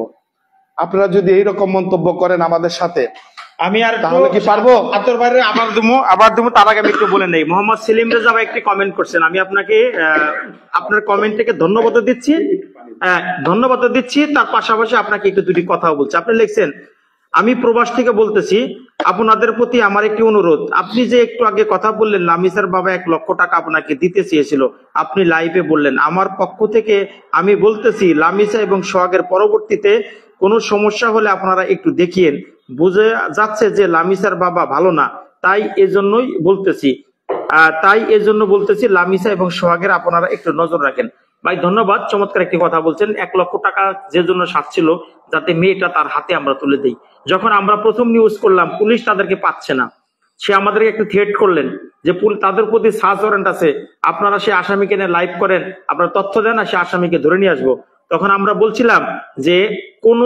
আপনারা যদি এইরকম মন্তব্য করেন আমাদের সাথে, আমি আর তাহলে কি পারবো? আতর বাইরে আবার দুমো তার আগে আমি একটু বলে নেই। মোহাম্মদ সেলিম রেজা ভাই একটি কমেন্ট করছেন, আমি আপনাকে আপনার কমেন্ট থেকে ধন্যবাদ দিচ্ছি। তার পাশাপাশি আপনাকে একটু দুটি কথাও বলছি। আপনি লিখছেন, আমি প্রবাস থেকে বলতেছি, আপনাদের প্রতি আমার একটি অনুরোধ। আপনি যে একটু আগে কথা বললেন লামিসার বাবা 1 লক্ষ টাকা আপনাকে দিতে চেয়েছিল, আপনি লাইভে বললেন। আমার পক্ষ থেকে আমি বলতেছি লামিসা এবং সোহাগের পরবর্তীতে কোনো সমস্যা হলে আপনারা একটু দেখিয়েন। বুঝে যাচ্ছে যে লামিসার বাবা ভালো না, তাই এজন্যই বলতেছি লামিসা এবং সোহাগের আপনারা একটু নজর রাখেন। ভাই ধন্যবাদ, চমৎকার একটি কথা বলছেন। 1 লক্ষ টাকা যে জন্য সাজছিল যাতে মেয়েটা তার হাতে আমরা তুলে দেই। যখন আমরা প্রথম নিউজ করলাম পুলিশ তাদেরকে পাচ্ছে না, সে আমাদেরকে একটু থ্রেট করলেন যে তাদের প্রতি সার্চ ওয়ারেন্ট আছে, আপনারা সে আসামিকে নিয়ে লাইভ করেন, আপনারা তথ্য দেন না, সে আসামিকে ধরে নিয়ে আসবো। তখন আমরা বলছিলাম যে কোন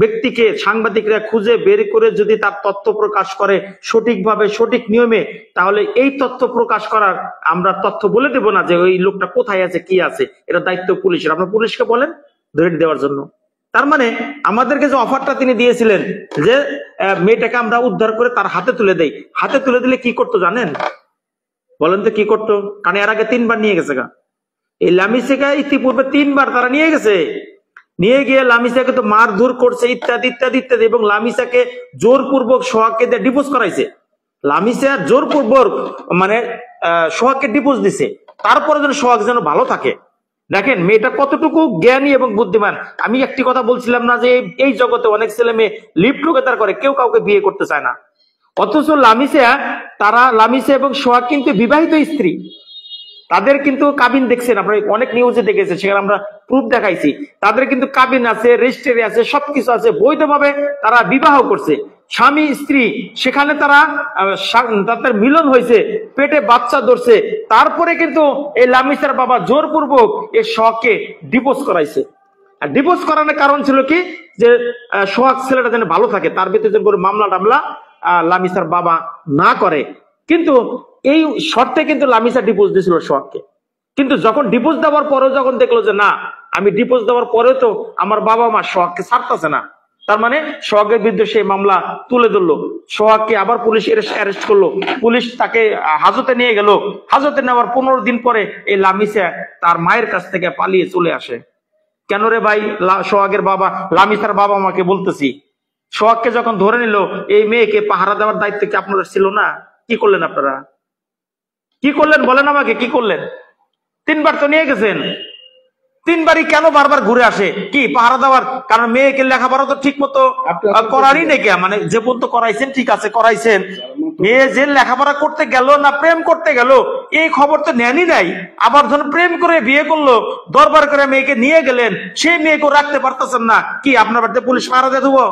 ব্যক্তিকে সাংবাদিকরা খুঁজে বের করে যদি তার তথ্য প্রকাশ করে সঠিকভাবে সঠিক নিয়মে, তাহলে এই তথ্য প্রকাশ করার আমরা তথ্য বলে দেব না যে ওই লোকটা কোথায় আছে কি আছে, এটা দায়িত্ব পুলিশের। আপনার পুলিশকে বলেন ধরে দেওয়ার জন্য। তার মানে আমাদেরকে যে অফারটা তিনি দিয়েছিলেন যে মেয়েটাকে আমরা উদ্ধার করে তার হাতে তুলে দেই, হাতে তুলে দিলে কি করতো জানেন? বলেন তো কি করতো? কারণ এর আগে 3 বার নিয়ে গেছে গা। এই লামিসাকে ইতিপূর্বে 3 বার তারা নিয়ে গেছে, নিয়ে গিয়ে লামিসাকে তো মারধর করছে ইত্যাদি ইত্যাদি ইত্যাদি, এবং লামিসাকে জোরপূর্বক সোহাগকে দিয়ে ডিভোর্স করাইছে। লামিসা জোরপূর্বক মানে সোহাগকে ডিভোর্স দিছে, তারপরে যেন সোহাগ যেন ভালো থাকে। দেখেন মেয়েটা কতটুকু জ্ঞানী এবং বুদ্ধিমান। আমি একটি কথা বলছিলাম না যে এই জগতে অনেক ছেলে মেয়ে লিভ টুগেদার করে, কেউ কাউকে বিয়ে করতে চায় না, অথচ লামিসা এবং সোহাগ কিন্তু বিবাহিত স্ত্রী, তাদের কিন্তু কাবিন দেখছেন আপনারা অনেক নিউজে দেখেছেন, সেখানে আমরা প্রুফ দেখাইছি। তাদের কিন্তু কাবিন আছে, রেজিস্ট্রি আছে, সবকিছু আছে, বৈধভাবে তারা বিবাহ করছে, স্বামী স্ত্রী। সেখানে তাদের মিলন হয়েছে, পেটে বাচ্চা ধরছে, তারপরে কিন্তু এই লামিসার বাবা জোরপূর্বক এই সোহাগকে ডিভোর্স করাইছে। আর ডিভোর্স করানোর কারণ ছিল কি, যে সোহাগ ছেলেটা যেন ভালো থাকে, তার ভিতরে যেন কোনো মামলা টামলা লামিসার বাবা না করে। কিন্তু এই শর্তে কিন্তু লামিসা ডিভোর্স দিয়েছিল সোহাগকে। কিন্তু যখন ডিভোর্স দেওয়ার পরেও যখন দেখলো যে না, আমি ডিভোর্স দেওয়ার পরেও তো আমার বাবা মা সোহাগকে ছাড়তেছে না, তার মানে সোহাগের বিরুদ্ধে সেই মামলা তুলে ধরলো। সোহাগকে আবার পুলিশ অ্যারেস্ট করলো, পুলিশ তাকে হাজতে নিয়ে গেল। হাজতে নেওয়ার 15 দিন পরে এই লামিসা তার মায়ের কাছ থেকে পালিয়ে চলে আসে। কেন রে ভাই? সোহাগের বাবা, লামিসার বাবা মাকে বলতেছি, সোহাগকে যখন ধরে নিল, এই মেয়েকে পাহারা দেওয়ার দায়িত্ব কি আপনাদের ছিল না? কি করলেন আপনারা? কি করলেন বলেন আমাকে, কি করলেন? 3 বার তো নিয়ে গেছেন, 3 বারই কেন বারবার ঘুরে আসে? কি পাহারা দেওয়ার? কারণ মেয়েকে লেখাপড়া তো ঠিক মতো করারই নেই, মানে যে পর্যন্ত করাইছেন ঠিক আছে করাইছেন, মেয়ে যে লেখাপড়া করতে গেল না প্রেম করতে গেল এই খবর তো নেনই নাই। আবার যখন প্রেম করে বিয়ে করলো, দরবার করে মেয়েকে নিয়ে গেলেন, সেই মেয়েকে রাখতে পারতেছেন না, কি আপনার বাড়িতে পুলিশ পাহারা দিয়ে দেবো?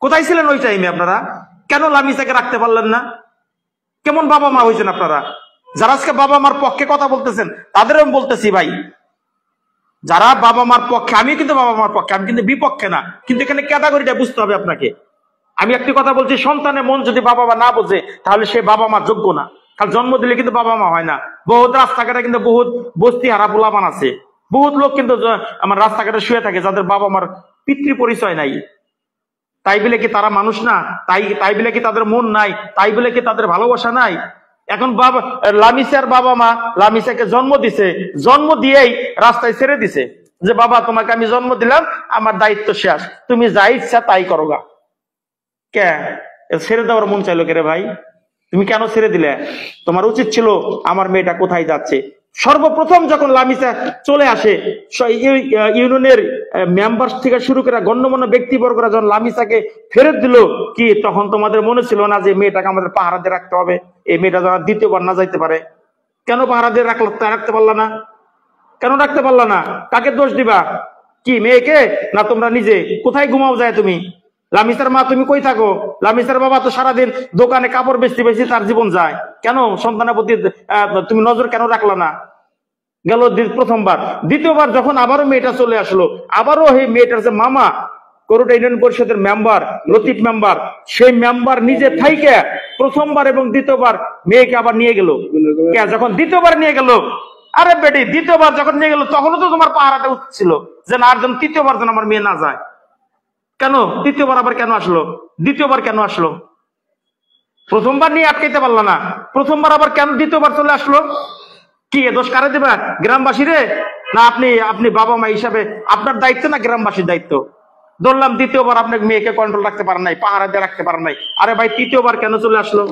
কোথায় ছিলেন ওই টাইমে আপনারা? কেন লামিসাকে রাখতে পারলেন না? কেমন বাবা মা হয়েছেন আপনারা? যারা আজকে বাবা মার পক্ষে কথা বলতেছেন তাদের আমি বলতেছি ভাই, যারা বাবা মার পক্ষে, আমি কিন্তু বাবা মার পক্ষে, আমি কিন্তু বিপক্ষে না, কিন্তু এখানে ক্যাটাগরিটা বুঝতে হবে আপনাকে। আমি একটি কথা বলছি, সন্তানের মন যদি বাবা মা না বোঝে তাহলে সে বাবা মা যোগ্য না। কারণ জন্ম দিলে কিন্তু বাবা মা হয় না। বহুত রাস্তাঘাটে কিন্তু বহুত বস্তি হারা পোলাপান আছে, বহুত লোক কিন্তু আমার রাস্তাঘাটে শুয়ে থাকে যাদের বাবা মার পিতৃ পরিচয় নাই। তাই বলে কি তারা মানুষ না? তাই বলে কি তাদের মন নাই? তাই বলে কি তাদের ভালোবাসা নাই? এখন বাবা লামিসার বাবা মা লামিসাকে জন্ম দিছে, জন্ম দিয়েই রাস্তায় ছেড়ে দিছে যে বাবা তোমাকে আমি জন্ম দিলাম, আমার দায়িত্ব শেষ, তুমি যা ইচ্ছা তাই করো গা। কে ছেড়ে দেওয়ার মন চাইলো কে রে ভাই? তুমি কেন ছেড়ে দিলে? তোমার উচিত ছিল আমার মেয়েটা কোথায় যাচ্ছে। সর্বপ্রথম যখন লামিসা চলে আসে, ইউনিয়নের মেম্বার থেকে শুরু করে গণ্যমান্য ব্যক্তিবর্গরা যখন লামিসাকে ফেরত দিল, কি তখন তোমাদের মনে ছিল না যে মেয়েটাকে আমাদের পাহারা দিয়ে রাখতে হবে, এই মেয়েটা যেন দ্বিতীয়বার না যাইতে পারে? কেন পাহারা দিয়ে রাখতে পারলা না? কেন রাখতে পারলা না? কাকে দোষ দিবা? কি মেয়েকে না তোমরা নিজে? কোথায় ঘুমাও যায় তুমি? লামিসার মা তুমি কই থাকো? লামিসার বাবা তো সারাদিন দোকানে কাপড় বেচতে বেশি তার জীবন যায়। কেন সন্তানের প্রতি তুমি নজর কেন রাখলা না? গেল প্রথমবার। দ্বিতীয়বার যখন আবারও মেয়েটা চলে আসলো, আবারও এই মেয়েটার যে মামা করোটা ইউনিয়ন পরিষদের মেম্বার লতিফ মেম্বার, সেই মেম্বার নিজে থাইকে প্রথমবার এবং দ্বিতীয়বার মেয়েকে আবার নিয়ে গেল। যখন দ্বিতীয়বার নিয়ে গেল, আরে বেটি দ্বিতীয়বার যখন নিয়ে গেল তখনও তো তোমার পাহারাটা উচিত ছিল যে না, আর যেন তৃতীয়বার যেন আমার মেয়ে না যায়। কেন তৃতীয়বার আবার কেন আসলো? দ্বিতীয়বার কেন আসলো? প্রথমবার নিয়ে আটকাইতে পারলা না, প্রথমবার আবার কেন দ্বিতীয়বার চলে আসলো? কি এ দোষ কারে দেবা? গ্রামবাসী রে? না আপনি বাবা মা হিসাবে আপনার দায়িত্ব না গ্রামবাসীর দায়িত্ব? ধরলাম দ্বিতীয়বার আপনি মেয়েকে কন্ট্রোল রাখতে পারেন নাই, পাহারা দিয়ে রাখতে পারেন নাই, আরে ভাই তৃতীয়বার কেন চলে আসলো?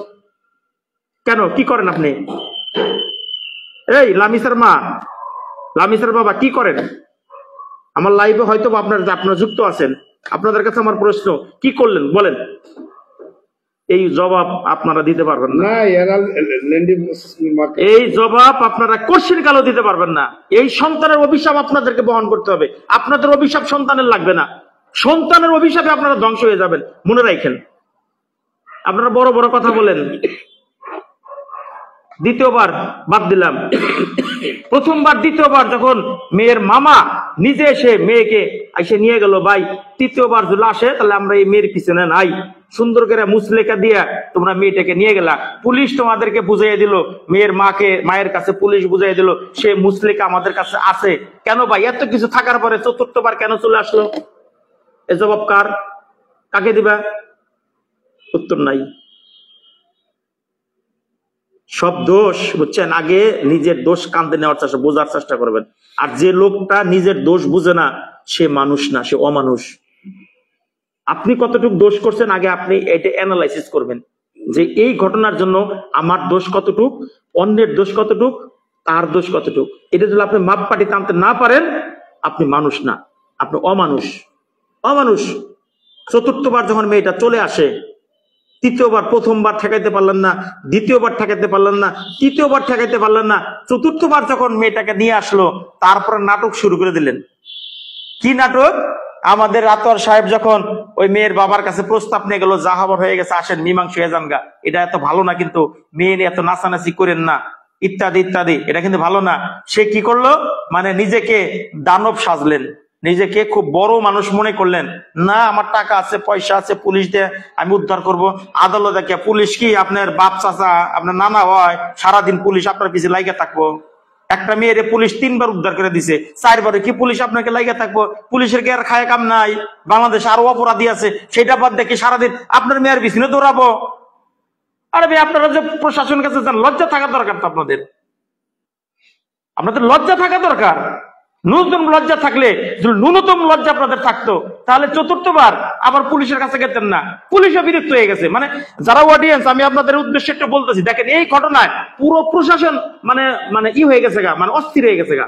কেন কি করেন আপনি? এই লামিসার মা, লামিসার বাবা কি করেন? আমার লাইভে হয়তো আপনারা যুক্ত আছেন, আপনাদের কাছে আমার প্রশ্ন, কি করলেন বলেন? এই জবাব আপনারা দিতে পারবেন না, এই জবাব আপনারা কোশ্চেন কালও দিতে পারবেন না। এই সন্তানের অভিশাপ আপনাদেরকে বহন করতে হবে। আপনাদের অভিশাপ সন্তানের লাগবে না, সন্তানের অভিশাপে আপনারা ধ্বংস হয়ে যাবেন, মনে রাখেন। আপনারা বড় বড় কথা বলেন, দ্বিতীয়বার বাদ দিলাম, প্রথমবার দ্বিতীয়বার যখন মেয়ের মামা নিজে এসে মেয়েকে এসে নিয়ে গেল, ভাই তৃতীয়বার যদি আসে তাহলে আমরা এই মেয়ের পিছনে নাই, সুন্দর করে মুসলেখা দিয়া তোমরা মেয়েটাকে নিয়ে গেলা। পুলিশ তোমাদেরকে বুঝাইয়া দিল, মায়ের কাছে পুলিশ বুঝাইয়া দিল সে মুসলেখা আমাদের কাছে আছে। কেন ভাই এত কিছু থাকার পরে চতুর্থবার কেন চলে আসলো? এ জবাব কাকে দিবা? উত্তর নাই। সব দোষ বুঝছেন, আগে নিজের দোষ কাঁদে নেওয়ার চেষ্টা, বোঝার চেষ্টা করবেন। আর যে লোকটা নিজের দোষ বুঝে না সে মানুষ না, সে অমানুষ। আপনি কতটুকু দোষ করছেন আগে আপনি এটা অ্যানালাইসিস করবেন যে এই ঘটনার জন্য আমার দোষ কতটুক, অন্যের দোষ কতটুক, তার দোষ কতটুক। এটা যদি আপনি মাপকাঠি টানতে না পারেন আপনি মানুষ না, আপনি অমানুষ। অমানুষ। চতুর্থবার যখন মেয়েটা চলে আসে, তৃতীয়বার প্রথমবার ঠেকাইতে পারলেন না, দ্বিতীয়বার ঠেকাইতে পারলেন না, তৃতীয়বার ঠেকাইতে পারলেন না, চতুর্থবার যখন মেয়েটাকে নিয়ে আসলো তারপরে নাটক শুরু করে দিলেন। কি নাটক? আমাদের রাতোয়ার সাহেব যখন ওই মেয়ের বাবার কাছে প্রস্তাব নিয়ে গেল, যা হবার হয়ে গেছে, আসেন মীমাংস হয়ে যান গা, এটা এত ভালো না, কিন্তু মেয়ে নিয়ে এত নাচানাচি করেন না, ইত্যাদি ইত্যাদি, এটা কিন্তু ভালো না। সে কি করলো, মানে নিজেকে দানব সাজলেন, নিজেকে খুব বড় মানুষ মনে করলেন। না আমার টাকা আছে, পয়সা আছে, পুলিশ দিয়ে আমি উদ্ধার করব। আদালত দেখে পুলিশ কি আপনার বাপ চাচা, আপনার নানা হয়, সারাদিন পুলিশ আপনার পিছিয়ে লাইগা থাকবো? একটা মেয়ের পুলিশ 3 বার উদ্ধার করে দিছে, 4 বারে কি পুলিশ আপনাকে লাইগা থাকবো? পুলিশের কি আর খায় কাম নাই? বাংলাদেশে আরো অপরাধী আছে, সেটা বাদ দেখি সারাদিন আপনার মেয়ের পিছনে দৌড়াবো? আরে ভাই আপনারা যে প্রশাসনের কাছে যান, লজ্জা থাকা দরকার তো আপনাদের লজ্জা থাকা দরকার। ন্যূনতম লজ্জা থাকলে, যদি ন্যূনতম লজ্জা আপনাদের থাকতো তাহলে চতুর্থবার আবার পুলিশের কাছে গেতেন না। পুলিশও বিরক্ত হয়ে গেছে। মানে যারা অডিয়েন্স, আমি আপনাদের উদ্দেশ্যে একটু বলতেছি, দেখেন এই ঘটনায় পুরো প্রশাসন মানে মানে ই হয়ে গেছে গা, মানে অস্থির হয়ে গেছে গা।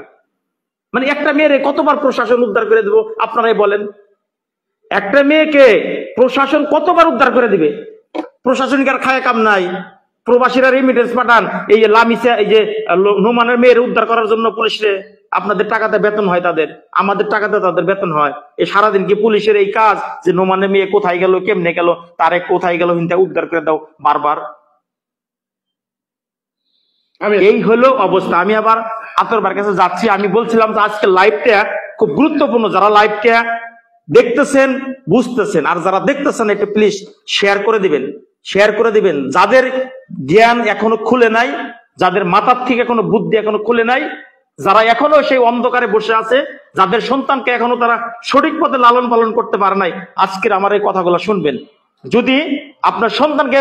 মানে একটা মেয়েরে কতবার প্রশাসন উদ্ধার করে দেবো আপনারাই বলেন? একটা মেয়েকে প্রশাসন কতবার উদ্ধার করে দিবে? প্রশাসনিক আর খায় কাম নাই। প্রবাসীরা রেমিটেন্স পাঠান, এই যে লামিসা, এই যে নোমানের মেয়ের উদ্ধার করার জন্য পুলিশে আপনাদের টাকাতে বেতন হয়, তাদের আমাদের টাকাতে তাদের বেতন হয়। এই সারাদিন কি পুলিশের এই কাজ যে নোমানের মেয়ে কোথায় গেল, কেমনে গেল, তারে কোথায় গেল, হিন্দা উদ্ধার করে দাও বারবার? এই হলো অবস্থা। আমি আবার আতরবার কাছে যাচ্ছি। আমি বলছিলাম যে আজকে লাইভটা খুব গুরুত্বপূর্ণ। যারা লাইভটা দেখতেছেন বুঝতেছেন, আর যারা দেখতেছেন একটু প্লিজ শেয়ার করে দিবেন, শেয়ার করে দিবেন। যাদের জ্ঞান এখনো খুলে নাই, যাদের মাথার থেকে এখনো বুদ্ধি এখনো খুলে নাই, যারা এখনো সেই অন্ধকারে বসে আছে, যাদের সন্তানকে এখনো তারা সঠিক পথে লালন পালন করতে পারে নাই, আজকের আমার এই কথাগুলো শুনবেন। যদি আপনার সন্তানকে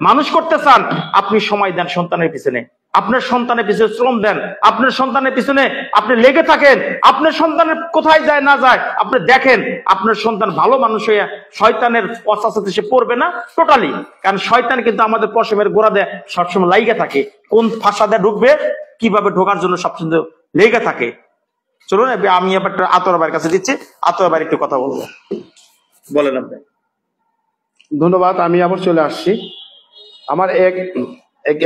মানুষ করতে চান, আপনি সময় দেন সন্তানের পিছনে, আপনার সন্তানের পিছনে শ্রম দেন, আপনার সন্তানের পিছনে আপনি লেগে থাকেন। আপনার সন্তানের কোথায় যায় না যায় আপনি দেখেন। আপনার সন্তান ভালো মানুষ হয়ে শয়তানের অসাসাতে সে পড়বে না টোটালি। কারণ শয়তান কিন্তু আমাদের পশমের গোড়া দেয় সবসময় লাইগে থাকে, কোন ফাঁসাদে ঢুকবে, কিভাবে ঢোকার জন্য সবসময় লেগে থাকে। চলুন আমি এবার আতর ভাইয়ের কাছে দিচ্ছি, আতর ভাই একটু কথা বলবো, বলেন আপনি। ধন্যবাদ। আমি আবার চলে আসছি। আমার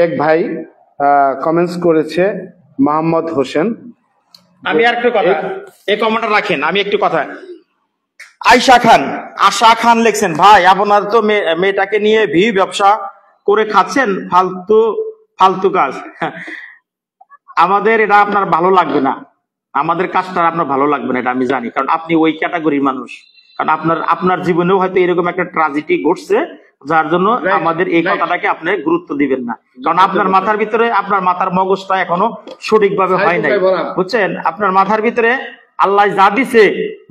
এক ভাই কমেন্টস করেছে, মোহাম্মদ হোসেন। আমি আর একটু কথা, এই কমেন্টটা রাখেন, আমি একটু কথা। আশা খান লিখছেন, ভাই আপনার তো মেয়েটাকে নিয়ে ব্যবসা করে খাচ্ছেন, ফালতু ফালতু কাজ। আমাদের এটা আপনার ভালো লাগবে না, আমাদের কাজটা আপনার ভালো লাগবে না, এটা আমি জানি। কারণ আপনি ওই ক্যাটাগরির মানুষ। কারণ আপনার জীবনেও হয়তো এরকম একটা ট্র্যাজেডি ঘটছে, যার জন্য আমাদের এই কথাটাকে আপনি গুরুত্ব দিবেন না। কারণ আপনার মাথার ভিতরে, আপনার মাথার মগজটা এখনো সঠিকভাবে হয় নাই, বুঝছেন? আপনার মাথার ভিতরে আল্লাহ যা দিছে,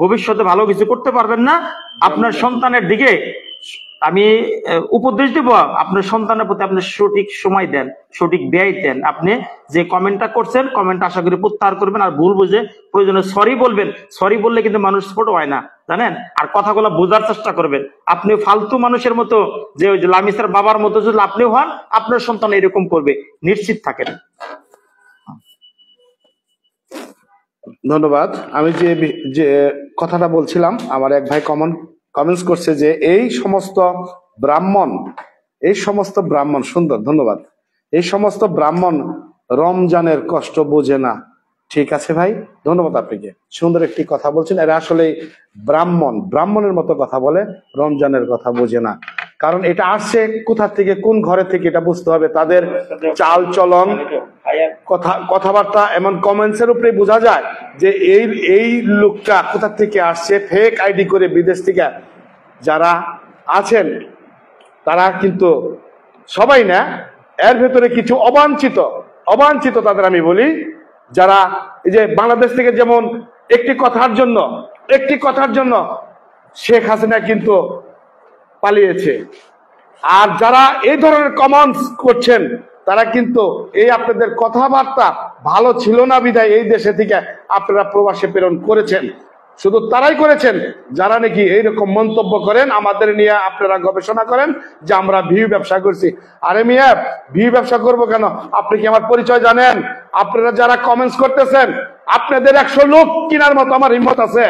ভবিষ্যতে ভালো কিছু করতে পারবেন না। আপনার সন্তানের দিকে আমি উপদেশ দেব, আপনার সন্তানের প্রতি আপনি সঠিক সময় দেন, সঠিক ব্যয় দেন। আপনি যে কমেন্টটা করছেন, কমেন্ট আশা করি প্রত্যাহার করবেন, আর ভুল বুঝে প্রয়োজনে সরি বলবেন। সরি বললে কিন্তু মানুষ ছোট হয় না, জানেন? আর কথাগুলো বোঝার চেষ্টা করবেন। আপনি ফালতু মানুষের মতো, যে ওই যে লামিসার বাবার মতো যদি আপনিও হন, আপনার সন্তান এরকম করবে, নিশ্চিত থাকেন। ধন্যবাদ। আমি যে কথাটা বলছিলাম, আমার এক ভাই কমেন্টস করছে যে এই সমস্ত ব্রাহ্মণ, সুন্দর, ধন্যবাদ। এই সমস্ত ব্রাহ্মণ রমজানের কষ্ট বোঝে না। ঠিক আছে ভাই, ধন্যবাদ আপনাকে, সুন্দর একটি কথা বলছেন। এরা আসলে ব্রাহ্মণের মতো কথা বলে, রমজানের কথা বোঝে না। কারণ এটা আসছে কোথা থেকে, কোন ঘরে থেকে, এটা বুঝতে হবে। তাদের চাল চলন, কথাবার্তা, এমন কমেন্টস এর উপরে বোঝা যায় যে এই লোকটা কোথা থেকে আসছে। ফেক আইডি করে বিদেশ থেকে যারা আছেন তারা কিন্তু সবাই না, এর ভেতরে কিছু অবাঞ্ছিত তাদের আমি বলি, যারা এই যে বাংলাদেশ থেকে যেমন একটি কথার জন্য শেখ হাসিনা কিন্তু পালিয়েছে, আর যারা এই ধরনের কমেন্টস করছেন তারা কিন্তু এই আপনাদের কথাবার্তা ভালো ছিল না বিধায় এই দেশে থেকে আপনারা প্রবাসে প্রেরণ করেছেন। শুধু তারাই করেছেন যারা নাকি এইরকম মন্তব্য করেন, আমাদের নিয়ে আপনারা গবেষণা করেন যে আমরা ভিউ ব্যবসা করছি। আরে মিয়া, ভিউ ব্যবসা করবো কেন? আপনি কি আমার পরিচয় জানেন? আপনারা যারা কমেন্টস করতেছেন, আপনাদের 100 লোক কেনার মতো আমার হিম্মত আছে?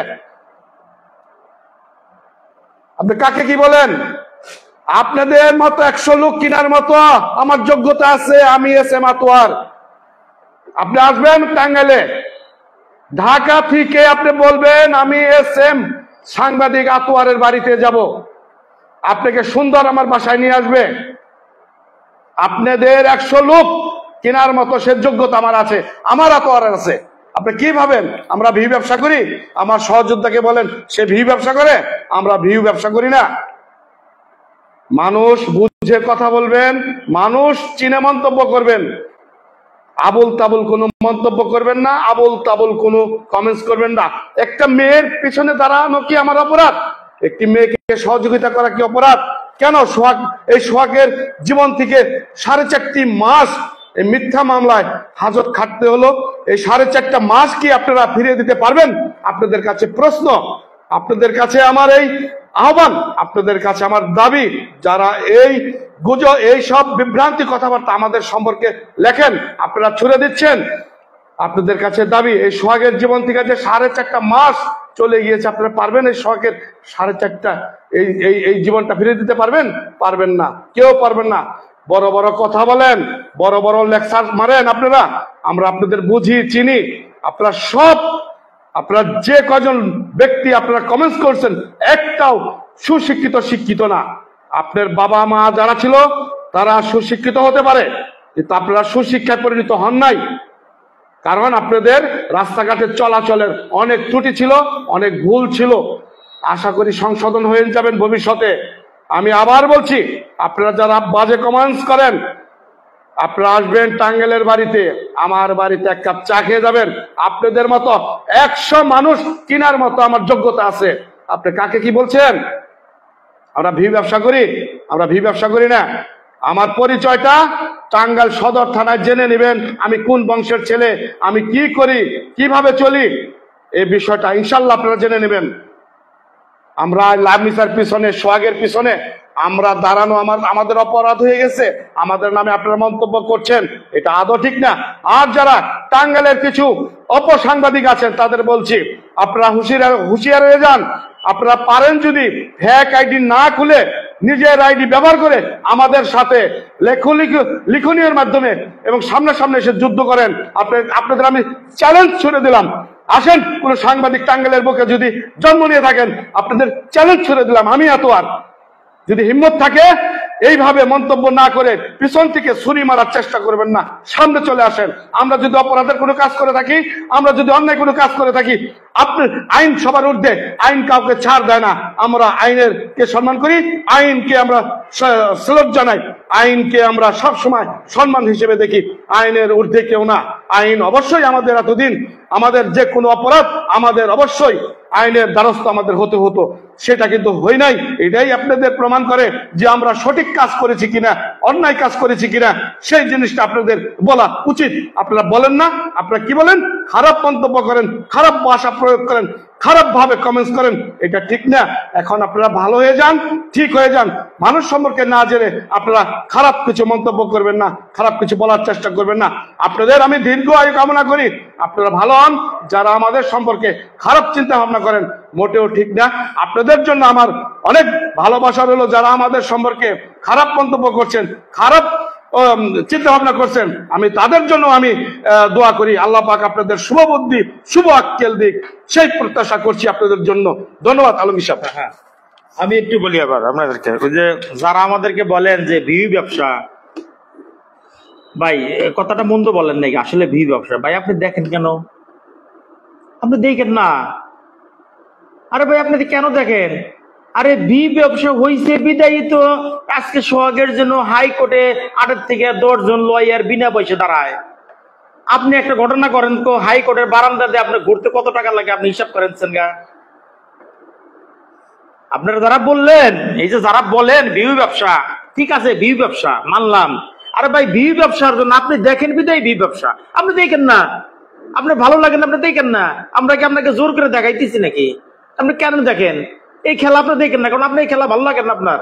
আপনি কাকে কি বলেন? আপনাদের মতো 100 লোক কেনার মতো আমার যোগ্যতা আছে। আমি এসএম আতোয়ার। আপনি আসবেন টাঙ্গাইলে, ঢাকা থেকে আপনি বলবেন আমি এসএম সাংবাদিক আতোয়ারের বাড়িতে যাব, আপনাকে সুন্দর আমার বাসায় নিয়ে আসবে। আপনাদের 100 লোক কেনার মতো সে যোগ্যতা আমার আছে, আমার আতোয়ারের আছে। আপনি কি ভাবেন আমরা ভিউ ব্যবসা করি? আমার সহযোদ্ধাকে বলেন, সে ভিউ ব্যবসা করে, আমরা ভিউ ব্যবসা করি না। মানুষ বুঝে কথা বলবেন, মানুষ চিনে মন্তব্য করবেন, আবল তাবল কোনো মন্তব্য করবেন না, আবল তাবল কোনো কমেন্টস করবেন না। একটা মেয়ের পিছনে দাঁড়ানো কি আমার অপরাধ? একটি মেয়েকে সহযোগিতা করা কি অপরাধ? কেন সোহাগের জীবন থেকে 4.5 মাস এই মিথ্যা মামলায় হাজত খাটতে হলো। এই 4.5 মাস কি আপনারা ফিরিয়ে দিতে পারবেন? আপনাদের কাছে প্রশ্ন, আপনাদের কাছে আমার এই আহ্বান, আপনাদের কাছে আমার দাবি, যারা এই সব বিভ্রান্তি কথাবার্তা আমাদের সম্পর্কে লেখেন, আপনারা ছুড়ে দিচ্ছেন, আপনাদের কাছে দাবি, এই সোহাগের জীবন থেকে যে 4.5 মাস চলে গিয়েছে, আপনারা পারবেন এই সোহাগের 4.5 এই জীবনটা ফিরে দিতে পারবেন? পারবেন না, কেউ পারবেন না। বড় বড় কথা বলেন, বড় বড় লেকচার মারেন আপনারা, আমরা আপনাদের বুঝি চিনি। আপনারা যে কজন ব্যক্তি আপনারা কমেন্টস করছেন, একটাও শিক্ষিত না। আপনার বাবা মা যারা ছিল তারা সুশিক্ষিত হতে পারে, কিন্তু আপনারা সুশিক্ষায় পরিণত হন নাই। কারণ আপনাদের রাস্তাঘাটে চলাচলের অনেক ত্রুটি ছিল, অনেক ভুল ছিল। আশা করি সংশোধন হয়ে যাবেন ভবিষ্যতে। আমি আবার বলছি, আপনারা যারা বাজে কমেন্টস করেন, আপনারা আসবেন টাঙ্গাইলের বাড়িতে, আমার বাড়িতে 1 কাপ চা খেয়ে যাবেন। আপনাদের মতো 100 মানুষ কেনার মতো আমার যোগ্যতা আছে। আপনি কাকে কি বলছেন? আমরা ভি ব্যবসা করি? আমরা ভি ব্যবসা করি না। আমার পরিচয়টা টাঙ্গাইল সদর থানায় জেনে নেবেন, আমি কোন বংশের ছেলে, আমি কি করি, কিভাবে চলি, এই বিষয়টা ইনশাল্লাহ আপনারা জেনে নেবেন। আমরা লামিসার পিছনে, সোহাগের পিছনে আমরা দাঁড়ানো আমাদের অপরাধ হয়ে গেছে। আমাদের নামে আপনারা মন্তব্য করছেন, এটা আদৌ ঠিক না। আর যারা টাঙ্গাইলের কিছু অপসাংবাদিক আছেন, তাদের বলছি, আপনারা হুঁশিয়ার হয়ে যান। আপনারা পারেন যদি ফেক আইডি না খুলে নিজের আইডি ব্যবহার করে আমাদের সাথে লিখনীর মাধ্যমে এবং সামনে এসে যুদ্ধ করেন। আপনাদের আমি চ্যালেঞ্জ ছুড়ে দিলাম, আসেন কোন সাংবাদিক টাঙ্গাইলের বুকে যদি জন্ম নিয়ে থাকেন, আপনাদের চ্যালেঞ্জ ছুড়ে দিলাম। আমি আর যদি হিম্মত থাকে এইভাবে মন্তব্য না করে পিছন থেকে ছুরি মারার চেষ্টা করবেন না, সামনে চলে আসেন। আমরা যদি অপরাধের কোনো কাজ করে থাকি, আমরা যদি অন্যায় কোনো কাজ করে থাকি, আপনি আইন সবার ঊর্ধ্বে, আইন কাউকে ছাড় দেয় না। আমরা আইনের কে সম্মান করি, আইনকে আমরা স্যালুট জানাই, আইনকে আমরা সব সময় সম্মান হিসেবে দেখি। আইনের ঊর্ধ্বে কেউ না। আইন অবশ্যই আমাদের এতদিন আমাদের যে কোনো অপরাধ আমাদের অবশ্যই আইনের দ্বারস্থ আমাদের হতে হতো, সেটা কিন্তু হই নাই। এটাই আপনাদের প্রমাণ করে যে আমরা সঠিক কাজ করেছি কিনা, অন্যায় কাজ করেছি কিনা, সেই জিনিসটা আপনাদের বলা উচিত। আপনারা বলেন না, আপনারা কি বলেন? খারাপ মন্তব্য করেন, খারাপ ভাষা প্রয়োগ করেন, খারাপ ভাবে কমেন্টস করেন, এটা ঠিক না। এখন আপনারা ভালো হয়ে যান, ঠিক হয়ে যান। মানুষ সম্পর্কে না জেনে আপনারা খারাপ কিছু মন্তব্য করবেন না, খারাপ কিছু বলার চেষ্টা করবেন না। আপনাদের আমি দীর্ঘ আয়ু কামনা করি, আপনারা ভালো হন। যারা আমাদের সম্পর্কে খারাপ চিন্তা ভাবনা করেন, মোটেও ঠিক না। আপনাদের জন্য আমার অনেক ভালোবাসা রইল। যারা আমাদের সম্পর্কে খারাপ মন্তব্য করছেন, খারাপ চিন্তা ভাবনা করছেন, আমি তাদের জন্য আমি দোয়া করি, আল্লাহ পাক আপনাদের শুভ বুদ্ধি, শুভ আক্কেল দিক, সেই প্রত্যাশা করছি আপনাদের জন্য। ধন্যবাদ আলমগীর সাহেব। হ্যাঁ, আমি একটু বলি আবার আপনাদেরকে, ওই যে যারা আমাদেরকে বলেন যে ভিউ ব্যবসা, ভাই কথাটা মন্দ বলেন নাকি, আসলে ভিউ ব্যবসা ভাই আপনি দেখেন কেন? আপনি দেখেন না? আরে ভাই আপনি কেন দেখেন? আরে ভি ব্যবসা হয়েছে বিদায়ী তো আজকে সোহাগের জন্য হাইকোর্টে 8 থেকে 10 জন লয়ার বিনা পয়সা দাঁড়ায়। আপনি একটা ঘটনা করেন তো, হাইকোর্টের বারান্দাতে আপনার ঘুরতে কত টাকা লাগে আপনি হিসাব করেন গা? আপনারা যারা বললেন, এই যে যারা বলেন ভিউ ব্যবসা, ঠিক আছে ভিউ ব্যবসা মানলাম। আরে ভাই ভিউ ব্যবসার জন্য আপনি দেখেন বিদায় ভিউ ব্যবসা, আপনি দেখেন না? আপনার ভালো লাগেন, আপনি দেখেন না? আমরা কি আপনাকে জোর করে দেখাইতেছি নাকি? আপনি কেন দেখেন এই খেলা? আপনি দেখেন না কারণ আপনি এই খেলা ভালো লাগেন না আপনার,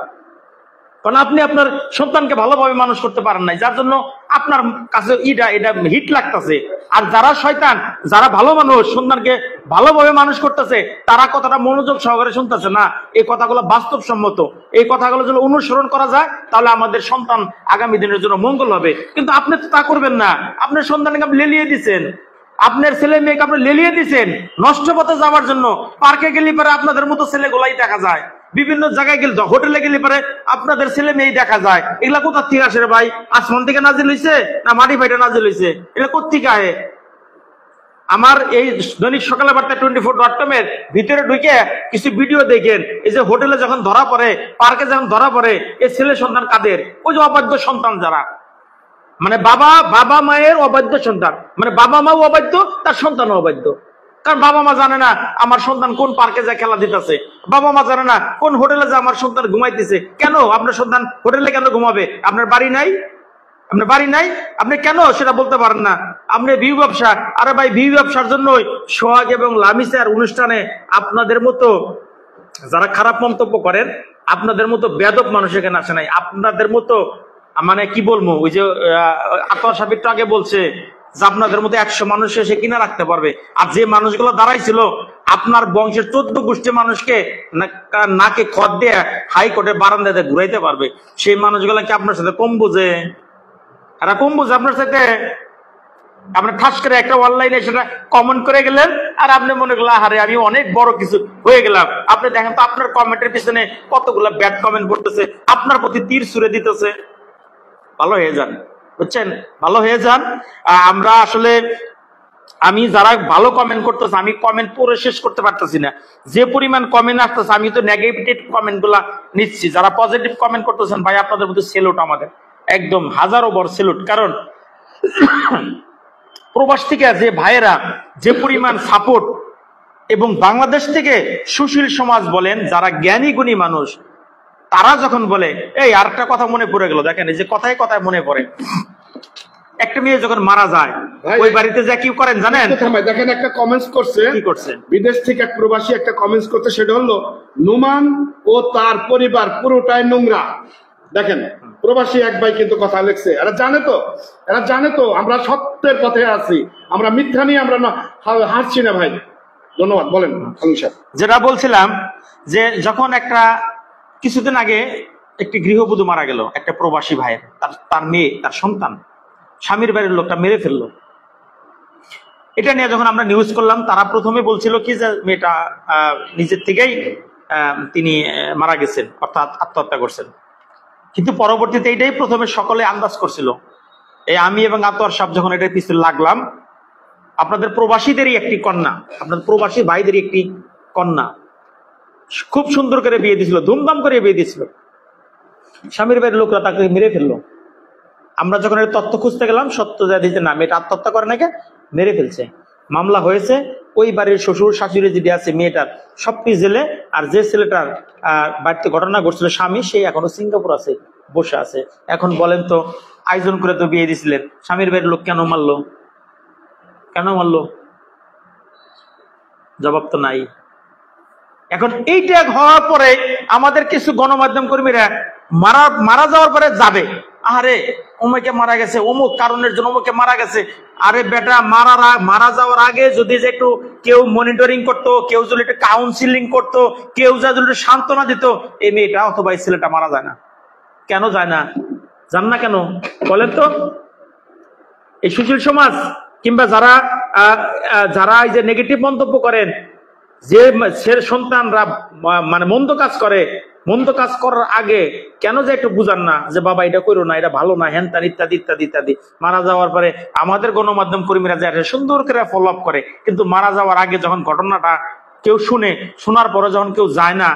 কারণ আপনি আপনার সন্তানকে ভালোভাবে মানুষ করতে পারেন নাই, যার জন্য আপনার কাছে এটা হিট লাগতেছে। আর যারা শয়তান, যারা ভালো মানুষ, সন্তানকে ভালোভাবে মানুষ করতেছে, তারা কথাটা মনোযোগ সহকারে শুনতেছে না। এই কথাগুলো বাস্তবসম্মত, এই কথাগুলো যদি অনুসরণ করা যায় তাহলে আমাদের সন্তান আগামী দিনের জন্য মঙ্গল হবে। কিন্তু আপনি তো তা করবেন না। আপনার সন্তানকে আপনি লেলিয়ে দিচ্ছেন, আপনার ছেলে মেয়েকে আপনি লেলিয়ে দিচ্ছেন নষ্ট পথে যাওয়ার জন্য। পার্কে গেলে পরে আপনাদের মতো ছেলেগুলাই দেখা যায়, বিভিন্ন জায়গায় গেলে, হোটেলে গেলে পরে আপনাদের ছেলে মেয়ে দেখা যায়। এগুলা কোথা থেকে আসে রে ভাই? আসমান থেকে নাজিল হইছে না মাটি ফাইটে নাজিল হইছে? এটা কোথেকে আহে? আমার এই দৈনিক সকালে বার্তা 24.com এর ভিতরে ঢুকে কিছু ভিডিও দেখেন। এই যে হোটেলে যখন ধরা পড়ে, পার্কে যখন ধরা পড়ে, এই ছেলে সন্তান কাদের? ওই যে অবাধ্য সন্তান, যারা মানে বাবা মায়ের অবাধ্য সন্তান, মানে বাবা মাও অবাধ্য, তার সন্তান অবাধ্য। কারণ বাবা মা জানে না আমার সন্তান কোন পার্কে যায় খেলা দিতেছে, বাবা মা জানে না কোন হোটেলে যায় আমার সন্তান ঘুমাইতেছে। কেন আপনার সন্তান হোটেলে কেন ঘুমাবে? আপনার বাড়ি নাই? আপনার বাড়ি নাই, আপনি কেন সেটা বলতে পারেন না? আপনি ভিউ ব্যবসা, আরে ভাই ভিউ ব্যবসার জন্যই সোহাগ এবং লামিসার অনুষ্ঠানে আপনাদের মতো যারা খারাপ মন্তব্য করেন, আপনাদের মতো বেয়াদব মানুষ এখানে আসে নাই। আপনাদের মতো মানে কি বলবো, ওই যে আতর সাহেব একটু আগে বলছে যে আপনাদের মতো 100 মানুষ এসে কিনা রাখতে পারবে, আর যে মানুষগুলো দাঁড়াইছিল আপনার বংশের 14 গোষ্ঠী মানুষকে নাকে খত দিয়ে হাইকোর্টে বারান্দাতে ঘুরাইতে পারবে, সেই মানুষগুলো কি আপনার সাথে কম বোঝে? এরা কম বোঝে আপনার সাথে? আপনি ঠাস করে একটা অনলাইনে সেটা কমেন্ট করে গেলেন, আর আপনি মনে করলেন আরে আমি অনেক বড় কিছু হয়ে গেলাম। আপনি দেখেন তো আপনার কমেন্টের পিছনে কতগুলো ব্যাড কমেন্ট করতেছে, আপনার প্রতি তীর ছুড়ে দিতেছে। ভালো হয়ে যান, বুঝছেন, ভালো হয়ে যান। আমরা আসলে আমি যারা ভালো কমেন্ট করতেছে আমি কমেন্ট পড়ে শেষ করতে পারতেছি না, যে পরিমাণ কমেন্ট আসতেছে। আমি তো নেগেটিভ কমেন্ট গুলা নিচ্ছি, যারা পজিটিভ কমেন্ট করতেছেন ভাই আপনাদের মধ্যে সেলুট, আমাদের একদম হাজারো বড় সেলুট। কারণ প্রবাস থেকে যে ভাইয়েরা যে পরিমাণ সাপোর্ট, এবং বাংলাদেশ থেকে সুশীল সমাজ বলেন, যারা জ্ঞানী গুণী মানুষ, তারা যখন বলে, এই আরেকটা কথা মনে পড়ে গেল, দেখেন এই যে কথায় কথায় মনে পড়ে, একটা মেয়ে যখন মারা যায় ওই বাড়িতে যা কি করেন জানেন? দেখেন একটা কমেন্টস করছে, কি করছে? বিদেশ থেকে এক প্রবাসী একটা কমেন্টস করতে, সেটা হলো নুমান ও তার পরিবার পুরোটাই নোংরা। দেখেন প্রবাসী এক ভাই কিন্তু কথা লিখছে, এরা জানে তো আমরা সত্যের পথে আছি, আমরা মিথ্যা নিয়ে আমরা হারছি না ভাই। ধন্যবাদ, বলেন। যেটা বলছিলাম যে যখন একটা কিছুদিন আগে একটি গৃহবধূ মারা গেল, একটা প্রবাসী ভাইয়ের, তার মেয়ে, তার সন্তান, স্বামীর বাড়ির লোকটা মেরে ফেললো। এটা নিয়ে যখন আমরা নিউজ করলাম, তারা প্রথমে বলছিল কি যে মেয়েটা নিজের থেকেই তিনি মারা গেছেন, অর্থাৎ আত্মহত্যা করছেন। কিন্তু পরবর্তীতে এটাই প্রথমে সকলে আন্দাজ করছিল। এই আমি এবং আতোয়ার সাহেব যখন এটার পিছনে লাগলাম, আপনাদের প্রবাসীদেরই একটি কন্যা, আপনাদের প্রবাসী ভাইদেরই একটি কন্যা খুব সুন্দর করে বিয়ে দিয়েছিল, ধুমধাম করে বিয়ে দিয়েছিল, স্বামীর বাড়ির লোকরা তাকে মেরে ফেললো। আমরা যখন এর তথ্য খুঁজতে গেলাম, সত্য যা দিতে না, মেয়েটা আত্মহত্যা করে নাকি মেরে ফেলছে। মামলা হয়েছে, ওই বাড়ির শ্বশুর শাশুড়ি যদি আছে মেয়েটার সবটি জেলে, আর যে ছেলেটার বাড়িতে ঘটনা ঘটছিল স্বামী, সেই এখনো সিঙ্গাপুর আছে, বসে আছে। এখন বলেন তো, আয়োজন করে তো বিয়ে দিয়েছিলেন, স্বামীর বাড়ির লোক কেন মারলো? কেন মারলো? জবাব তো নাই। এখন এইটা হওয়ার পরে আমাদের কিছু গণমাধ্যম কর্মীরা মারা যাওয়ার পরে যাবে, আরে অমুকে মারা গেছে, অমুক কারণের জন্য অমুকে মারা গেছে। আরে বেটা, মারা যাওয়ার আগে যদি যে একটু কেউ মনিটরিং করতো, কেউ যদি একটু কাউন্সিলিং করতো, কেউ যদি একটু সান্ত্বনা দিত, এই মেয়েটা অথবা এই ছেলেটা মারা যায় না। কেন যায় না? জান না কেন বলেন তো? এই সুশীল সমাজ কিংবা যারা এই যে নেগেটিভ মন্তব্য করেন, যে সন্তানরা মানে মন্দ কাজ করার আগে কেন যে একটু বুঝান না যে বাবা এটা করো না, এটা ভালো না, হ্যান ত্যান ইত্যাদি ইত্যাদি ইত্যাদি। মারা যাওয়ার পরে আমাদের গণমাধ্যম কর্মীরা যে সুন্দর করে ফলো আপ করে, কিন্তু মারা যাওয়ার আগে যখন ঘটনাটা কেউ শোনার পরে যখন কেউ যায় না,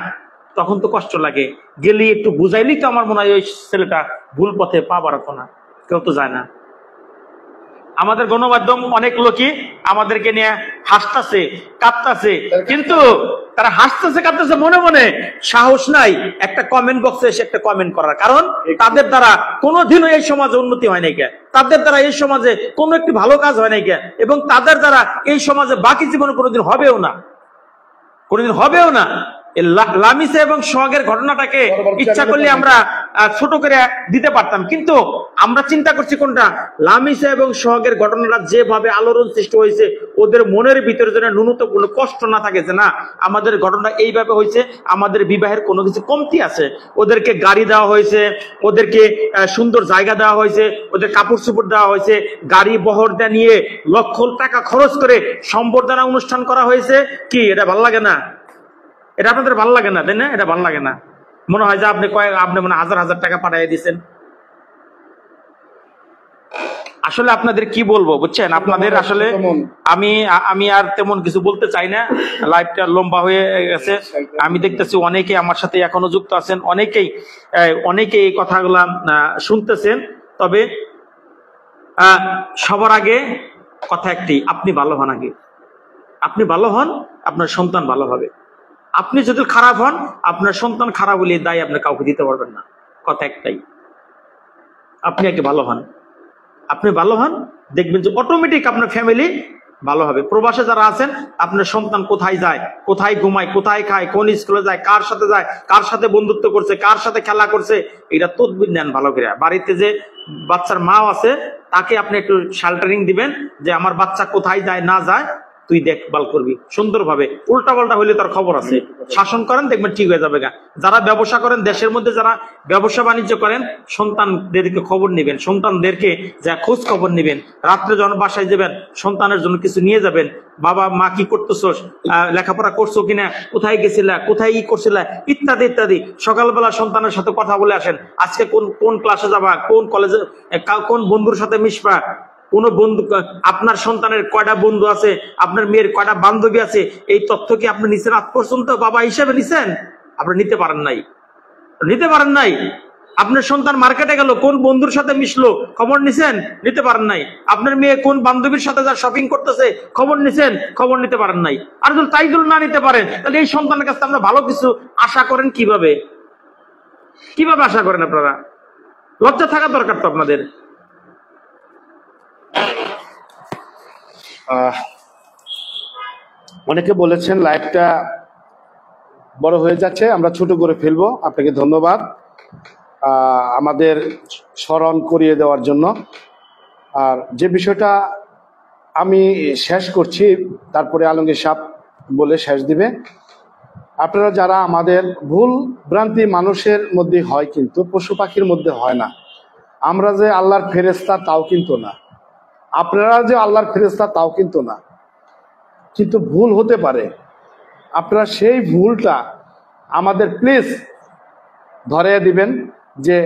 তখন তো কষ্ট লাগে। গেলি একটু বুঝাইলি তো আমার মনে হয় ওই ছেলেটা ভুল পথে পা বাড়াতো না। কেউ তো যায় না। আমাদের গণমাধ্যম অনেক লোকই আমাদেরকে নিয়ে হাসতেছে, কাঁদতেছে, কিন্তু তারা হাসতেছে কাঁদতেছে, মনে মনে সাহস নাই একটা কমেন্ট বক্সে এসে একটা কমেন্ট করার। কারণ তাদের দ্বারা কোনোদিনও এই সমাজে উন্নতি হয় নাই কে, তাদের দ্বারা এই সমাজে কোনো একটি ভালো কাজ হয় নাই কে, এবং তাদের দ্বারা এই সমাজে বাকি জীবনে কোনোদিন হবেও না, কোনোদিন হবেও না। লামিসা এবং সোহাগের ঘটনাটাকে ইচ্ছা করলে আমরা ছোট করে দিতে পারতাম, কিন্তু আমরা চিন্তা করছি কোনটা, লামিসা এবং সোহাগের ঘটনাটা যেভাবে আলোড়ন সৃষ্টি হয়েছে, ওদের মনের ভিতরে যেন ন্যূনতম কোনো কষ্ট না থাকে যে না আমাদের ঘটনা এইভাবে হয়েছে, আমাদের বিবাহের কোনো কিছু কমতি আছে। ওদেরকে গাড়ি দেওয়া হয়েছে, ওদেরকে সুন্দর জায়গা দেওয়া হয়েছে, ওদের কাপড় চোপড় দেওয়া হয়েছে, গাড়ি বহর নিয়ে লক্ষ টাকা খরচ করে সম্বর্ধনা অনুষ্ঠান করা হয়েছে। কি এটা ভালো লাগে না? এটা আপনাদের ভালো লাগে না, তাই না? এটা ভালো লাগে না। মনে হয় যে আপনি মনে হাজার হাজার টাকা পাঠিয়ে দিয়েছেন। আসলে আপনাদের কি বলবো বুঝছেন, আপনাদের আসলে আমি আর তেমন কিছু বলতে চাই না। লাইভটা লম্বা হয়ে গেছে। আমি দেখতেছি অনেকে আমার সাথে এখনো যুক্ত আছেন, অনেকে এই কথাগুলা শুনতেছেন। তবে সবার আগে কথা একটি, আপনি ভালো হন আগে। আপনি ভালো হন, আপনার সন্তান ভালো হবে। আপনি যদি খারাপ হন, আপনার সন্তান খারাপ হলে দায় আপনি কাউকে দিতে পারবেন না। কথা একটাই, আপনি আগে ভালো হন। আপনি ভালো হন, দেখবেন যে অটোমেটিক আপনার ফ্যামিলি ভালো হবে। প্রবাসে যারা আছেন, আপনার সন্তান কোথায় যায়, কোথায় ঘুমায়, কোথায় খায়, কোন স্কুলে যায়, কার সাথে যায়, কার সাথে বন্ধুত্ব করছে, কার সাথে খেলা করছে, এটা তদবির নেন ভালো করে। বাড়িতে যে বাচ্চার মাও আছে তাকে আপনি একটু শেল্টারিং দিবেন যে আমার বাচ্চা কোথায় যায় না যায় তুই দেখভাল করবি সুন্দরভাবে। উল্টা পাল্টা হইলে তার খবর আছে, শাসন করেন, দেখবেন ঠিক হয়ে যাবে গা। যারা ব্যবসা করেন, দেশের মধ্যে যারা ব্যবসা বাণিজ্য করেন, সন্তানদেরকে খবর নিবেন, সন্তানদেরকে যা খোঁজ খবর নিবেন। রাত্রে যখন বাসায় যাবেন, সন্তানের জন্য কিছু নিয়ে যাবেন। বাবা মা কি করতেছোস, লেখাপড়া করছো কিনা, কোথায় গেছিলা, কোথায় ই করছিলা, ইত্যাদি ইত্যাদি। সকালবেলা সন্তানের সাথে কথা বলে আসেন, আজকে কোন কোন ক্লাসে যাবা, কোন কলেজে, কোন বন্ধুর সাথে মিশবা, কোন বন্ধু, আপনার সন্তানের কয়টা বন্ধু আছে, আপনার মেয়ের কয়টা বান্ধবী আছে, এই তথ্য কি আপনি নিছেন? আজ পর্যন্ত বাবা হিসেবে নিছেন? আপনি নিতে পারেন নাই, নিতে পারেন নাই। আপনার সন্তান মার্কেটে গেল, কোন বন্ধুর সাথে মিশলো, খবর নিছেন? নিতে পারেন নাই। আপনার মেয়ে কোন বান্ধবীর সাথে যা শপিং করতেছে, খবর নিছেন? খবর নিতে পারেন নাই। আর যদি তাই যদি না নিতে পারেন, তাহলে এই সন্তানের কাছে আপনারা ভালো কিছু আশা করেন কিভাবে? কিভাবে আশা করেন আপনারা? লজ্জা থাকা দরকার তো আপনাদের। অনেকে বলেছেন লাইভটা বড় হয়ে যাচ্ছে, আমরা ছোট করে ফেলবো। আপনাকে ধন্যবাদ আমাদের স্মরণ করিয়ে দেওয়ার জন্য। আর যে বিষয়টা আমি শেষ করছি, তারপরে আলমগীর সাহেব বলে শেষ দিবে। আপনারা যারা আমাদের ভুল ভ্রান্তি মানুষের মধ্যে হয়, কিন্তু পশু পাখির মধ্যে হয় না। আমরা যে আল্লাহর ফেরেশতা তাও কিন্তু না, আপনারা যে আল্লাহর ফেরেশতা তাও কিন্তু না, কিন্তু ভুল হতে পারে। আপনারা সেই ভুলটা আমাদের প্লিজ ধরে দিবেন যে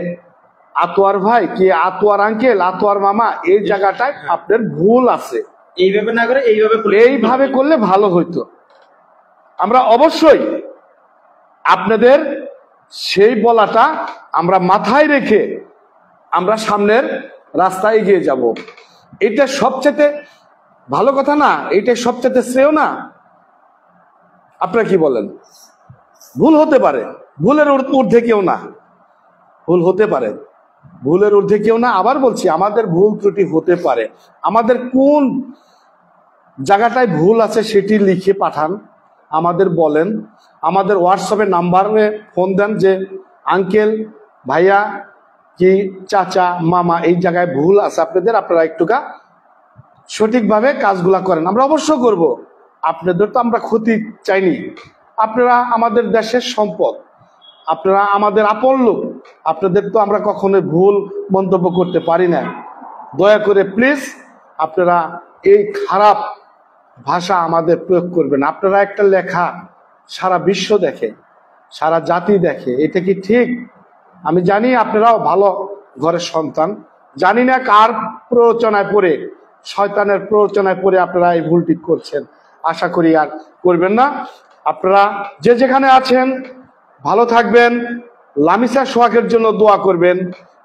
আতোয়ার ভাই কি আতোয়ার আঙ্কেল, আতোয়ার মামা, এই জায়গাটায় আপনার ভুল আছে, এইভাবে না করে এইভাবে করলে ভালো হইতো। আমরা অবশ্যই আপনাদের সেই বলাটা আমরা মাথায় রেখে আমরা সামনের রাস্তায় এগিয়ে যাব। এটা সবচেয়ে ভালো কথা না? এটা সবচেয়ে শ্রেয় না? আপনারা কি বলেন? ভুল হতে পারে, ভুলের ঊর্ধ্বে কেউ না, ভুল হতে পারে, ভুলের ঊর্ধ্বে কেউ না। আবার বলছি, আমাদের ভুল ত্রুটি হতে পারে। আমাদের কোন জায়গাটায় ভুল আছে সেটি লিখে পাঠান, আমাদের বলেন, আমাদের হোয়াটসঅ্যাপে নাম্বারে ফোন দেন যে আঙ্কেল, ভাইয়া কি চাচা, মামা, এই জায়গায় ভুল আছে আপনাদের, আপনারা একটুকা সঠিকভাবে কাজগুলা করেন। আমরা অবশ্য করব, আপনাদের তো আমরা ক্ষতি চাইনি। আপনারা আমাদের দেশের সম্পদ, আপনারা আমাদের আপন লোক, আপনাদের তো আমরা কখনোই ভুল মন্তব্য করতে পারি না। দয়া করে প্লিজ আপনারা এই খারাপ ভাষা আমাদের প্রয়োগ করবেন। আপনারা একটা লেখা সারা বিশ্ব দেখে, সারা জাতি দেখে, এটা কি ঠিক? আমি জানি আপনারাও ভালো ঘরের সন্তান, জানি না কার প্ররোচনায় পড়ে, শয়তানের প্ররোচনায় পড়ে আপনারা এই ভুলটি করছেন। আশা করি আর করবেন না। আপনারা যে যেখানে আছেন ভালো থাকবেন। লামিসা সোহাগের জন্য দোয়া করবেন,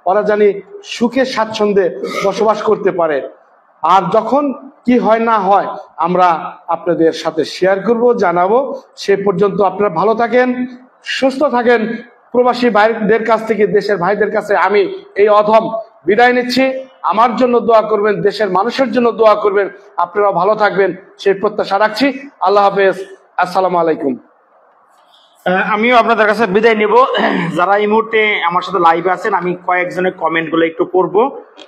ওরা জানি সুখে স্বাচ্ছন্দ্যে বসবাস করতে পারে। আর যখন কি হয় না হয় আমরা আপনাদের সাথে শেয়ার করব, জানাবো। সে পর্যন্ত আপনারা ভালো থাকেন, সুস্থ থাকেন। প্রবাসী ভাইদের কাছ থেকে দেশের ভাইদের কাছে আমি এই অধম বিদায় নিচ্ছি। আমার জন্য দোয়া করবেন, দেশের মানুষের জন্য দোয়া করবেন, আপনারাও ভালো থাকবেন সেই প্রত্যাশা রাখছি। আল্লাহ হাফেজ, আসসালামু আলাইকুম। আমিও আপনাদের কাছে বিদায় নিব। যারা এই মুহূর্তে আমার সাথে লাইভে আছেন, আমি কয়েকজনের কমেন্ট গুলো একটু পড়বো,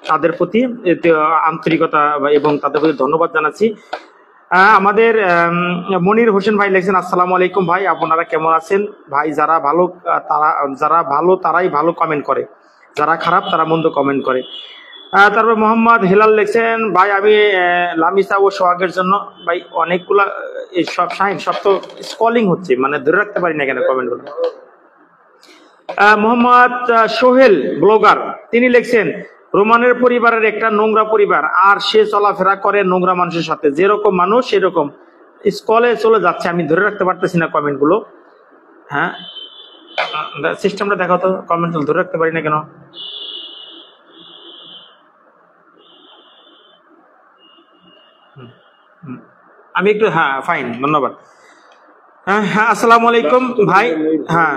তাদের প্রতি আন্তরিকতা এবং তাদের প্রতি ধন্যবাদ জানাচ্ছি। আমাদের মনির হোসেন ভাই লিখছেন, আসসালামু আলাইকুম ভাই, আপনারা কেমন আছেন ভাই? যারা ভালো তারাই ভালো কমেন্ট করে, যারা খারাপ তারা মন্দ কমেন্ট করে। তারপর মোহাম্মদ হেলাল লিখছেন, ভাই আমি লামিসা ও সোহাগের জন্য, ভাই অনেকগুলা সব শাহিন সব তো স্কলিং হচ্ছে, মানে ধরে রাখতে পারি না কেন কমেন্ট গুলো। মোহাম্মদ সোহেল ব্লগার, তিনি লিখছেন, রোমানের পরিবারের একটা নোংরা পরিবার, আর সে চলাফেরা করে নোংরা মানুষের সাথে, যেরকম মানুষ সেরকম। স্কলে চলে যাচ্ছে, আমি ধরে রাখতে পারতেছি না কমেন্ট গুলো। হ্যাঁ, সিস্টেমটা দেখো তো, কমেন্ট ধরে রাখতে পারি না কেন। আমি একটু, হ্যাঁ ফাইন, ধন্যবাদ। হ্যাঁ, আসসালামু আলাইকুম ভাই। হ্যাঁ,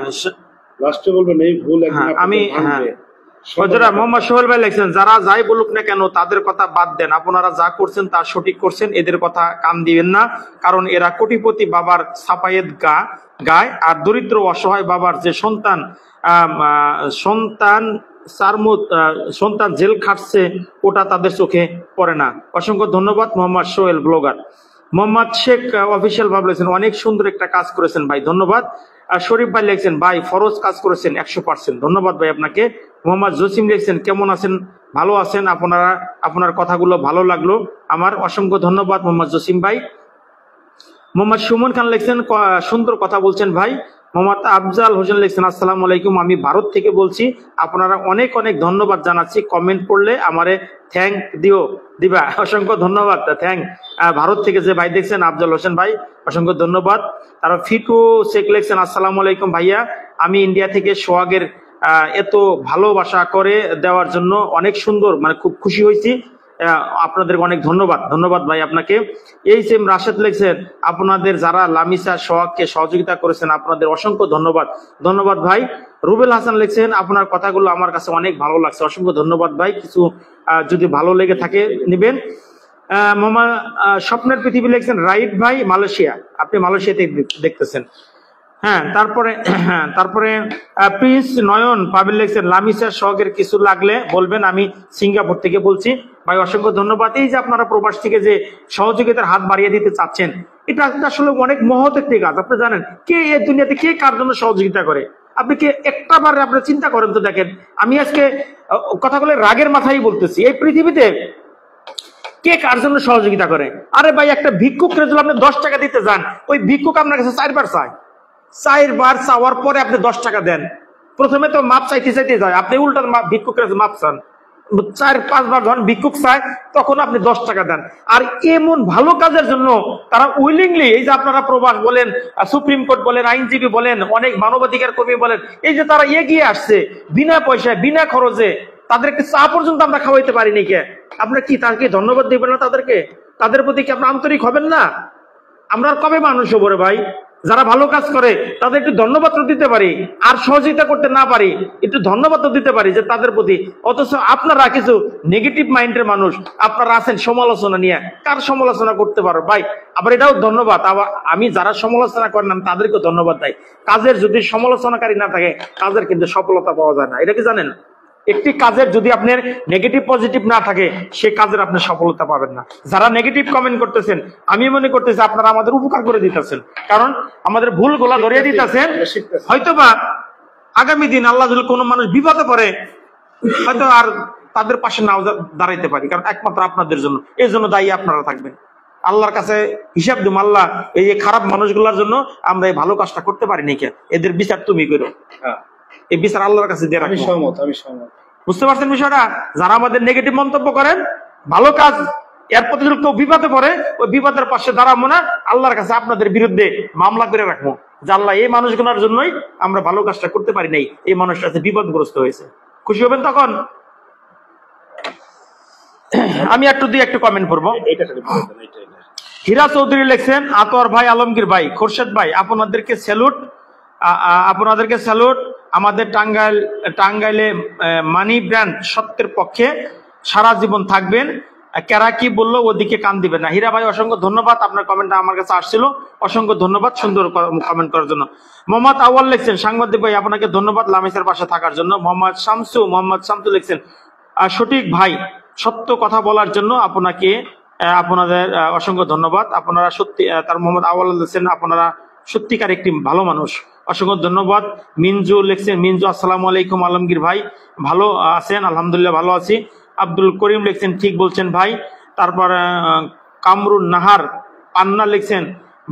লাস্টে বলবেন এই ভুল, আমি হজরা মোহাম্মদ সোহেল ভাই লিখছেন, যারা যাই বলুক না কেন তাদের কথা বাদ দেন, আপনারা যা করছেন তা সঠিক করছেন, এদের কথা কান দিবেন না, কারণ এরা কোটিপতি বাবার সাফায়েত গায়, আর দরিদ্র অসহায় বাবার যে সন্তান জেল খাটছে ওটা তাদের চোখে পড়ে না। অসংখ্য ধন্যবাদ মোহাম্মদ সোহেল ব্লগার। মোহাম্মদ শেখ অফিসিয়াল ভাব লিখছেন, অনেক সুন্দর একটা কাজ করেছেন ভাই, ধন্যবাদ। আর শরীফ ভাই লিখছেন, ভাই ফরজ কাজ করেছেন 100%, ধন্যবাদ ভাই আপনাকে। মোহাম্মদ জসিম লিখছেন, কেমন আছেন? ভালো আছেন, আপনার কথাগুলো ভালো লাগলো আমার, অসংখ্য ধন্যবাদ মোহাম্মদ জসিম ভাই। মোহাম্মদ সুমন খান লিখছেন, সুন্দর কথা বলছেন ভাই। মোহাম্মদ আফজাল হোসেন লিখছেন, আসসালামু আলাইকুম, আমি ভারত থেকে বলছি, আপনারা অনেক অনেক ধন্যবাদ জানাচ্ছি, কমেন্ট পড়লে আমারে থ্যাংক দিবা। অসংখ্য ধন্যবাদ, থ্যাংক। ভারত থেকে যে ভাই দেখছেন আফজাল হোসেন ভাই, অসংখ্য ধন্যবাদ। তারপর ফিটু শেখ লিখছেন, আসসালামু আলাইকুম ভাইয়া, আমি ইন্ডিয়া থেকে সোহাগের এত ভালোবাসা করে দেওয়ার জন্য অনেক সুন্দর, মানে খুব খুশি হয়েছি, আপনাদের অনেক ধন্যবাদ ভাই আপনাকে। এই সেম রাশেদ লিখছেন, আপনাদের যারা লামিসা সোহাগকে সহযোগিতা করেছেন আপনাদের অসংখ্য ধন্যবাদ ভাই। রুবেল হাসান লিখছেন, আপনার কথাগুলো আমার কাছে অনেক ভালো লাগছে, অসংখ্য ধন্যবাদ ভাই, কিছু যদি ভালো লেগে থাকে নিবেন। মোহাম্মদ স্বপ্নের পৃথিবী লিখছেন, রাইট ভাই, মালয়েশিয়া, আপনি মালয়েশিয়াতে দেখতেছেন। হ্যাঁ, তারপরে প্রিন্স নয়ন পাবিল লিখছেন, লামিসা সোহাগের কিছু লাগলে বলবেন, আমি সিঙ্গাপুর থেকে বলছি ভাই, অসংখ্য ধন্যবাদ। এই যে আপনারা প্রবাস থেকে যে সহযোগিতার হাত বাড়িয়ে দিতে চাচ্ছেন, এটা আসলে অনেক মহৎ একটি কাজ। আপনি জানেন কে এই দুনিয়াতে কে কার জন্য সহযোগিতা করে? আপনি কি একটা বার আপনি চিন্তা করেন তো? দেখেন, আমি আজকে কথাগুলো রাগের মাথায় বলতেছি, এই পৃথিবীতে কে কার জন্য সহযোগিতা করে? আরে ভাই, একটা ভিক্ষুক যদি আপনি 10 টাকা দিতে যান, ওই ভিক্ষুক আপনার কাছে 4 বার চাওয়ার পরে আপনি 10 টাকা দেন। প্রথমে তো মাপ চাইতে যায়, আপনি উল্টা ভিক্ষুকের মাপ চান, 4-5 বার যখন ভিক্ষুক চায় তখন আপনি 10 টাকা দেন। আর এমন ভালো কাজের জন্য তারা উইলিংলি, এই যে আপনারা প্রবাস বলেন, সুপ্রিম কোর্ট বলেন, আইনজীবী বলেন, অনেক মানবাধিকার কর্মী বলেন, এই যে তারা এগিয়ে আসছে বিনা পয়সায় বিনা খরচে, তাদেরকে চা পর্যন্ত আমরা খাওয়াইতে পারিনি কে? আপনারা কি তাদেরকে ধন্যবাদ দিবেন না? তাদের প্রতি কি আপনার আন্তরিক হবেন না? আমরা কবে মানুষ হবো রে ভাই? যারা ভালো কাজ করে তাদের একটু ধন্যবাদ দিতে পারি, আর সহযোগিতা করতে না পারি একটু ধন্যবাদ দিতে পারি যে তাদের প্রতি। অথচ আপনারা কিছু নেগেটিভ মাইন্ডের মানুষ, আপনারা আছেন সমালোচনা নিয়ে, কার সমালোচনা করতে পারো ভাই? আবার এটাও ধন্যবাদ, আবার আমি যারা সমালোচনা করেন আমি তাদেরকে ধন্যবাদ দেয়। কাজের যদি সমালোচনাকারী না থাকে, কাজের কিন্তু সফলতা পাওয়া যায় না, এটা কি জানেন? একটি কাজের যদি আপনার নেগেটিভ পজিটিভ না থাকে, সে কাজের আপনি সফলতা পাবেন না। যারা নেগেটিভ কমেন্ট করতেছেন, আমি মনে করতেছি আপনারা আমাদের উপকার করে দিতেছেন, কারণ আমাদের ভুলগুলা ধরিয়ে দিতেছেন। হয়তোবা আগামী দিন আল্লাহ যদি কোনো মানুষ বিপদে পড়ে, হয়তো আর তাদের পাশে নাও দাঁড়াইতে পারি, কারণ একমাত্র আপনাদের জন্য, এই জন্য দায়ী আপনারা থাকবেন। আল্লাহর কাছে হিসাব দিব, আল্লাহ এই খারাপ মানুষগুলোর জন্য আমরা এই ভালো কাজটা করতে পারিনি কে, এদের বিচার তুমি করো। এই বিচার আল্লাহর কাছে দিয়ে রাখি। আমি সহমত। বুঝতে পারছেন বিষয়টা? যারা আমাদের নেগেটিভ মন্তব্য করেন, ভালো কাজ এর প্রতি কেউ বিপদে পড়ে, ওই বিপদের পাশে দাঁড়াবো না, আল্লাহর কাছে আপনাদের বিরুদ্ধে মামলা করে রাখবো যে আল্লাহ এই মানুষগুলোর জন্যই আমরা ভালো কাজটা করতে পারি নাই, এই মানুষটা বিপদগ্রস্ত হয়েছে। খুশি হবেন তখন? আমি একটু কমেন্ট করবো। হীরা চৌধুরী লিখছেন, আতোয়ার ভাই, আলমগীর ভাই, খোরশেদ ভাই, আপনাদেরকে স্যালুট, আমাদের টাঙ্গাইলে মানি ব্র্যান্ড সত্যের পক্ষে সারা জীবন থাকবেন, কেরা কি বললো ওদিকে কান দিবেন না। হীরা ভাই, অসংখ্য ধন্যবাদ, আপনার কমেন্টটা আমার কাছে আসছিল, অসংখ্য ধন্যবাদ সুন্দর কমেন্ট করার জন্য। মোহাম্মদ আউয়াল লিখছেন, সাংবাদিক ভাই আপনাকে ধন্যবাদ লামিসার পাশে থাকার জন্য। মোহাম্মদ শামসু লিখছেন, সঠিক ভাই, সত্য কথা বলার জন্য আপনাদের অসংখ্য ধন্যবাদ। আপনারা সত্যি, তার মোহাম্মদ আউয়াল লিখছেন, আপনারা সত্যিকার একটি ভালো মানুষ, অসংখ্য ধন্যবাদ। মিনজু লিখছেন, মিনজু, আসসালামু আলাইকুম আলমগীর ভাই, ভালো আছেন? আলহামদুলিল্লাহ ভালো আছি। আব্দুল করিম লিখছেন, ঠিক বলছেন ভাই। তারপর কামরুন নাহার পান্না লিখছেন,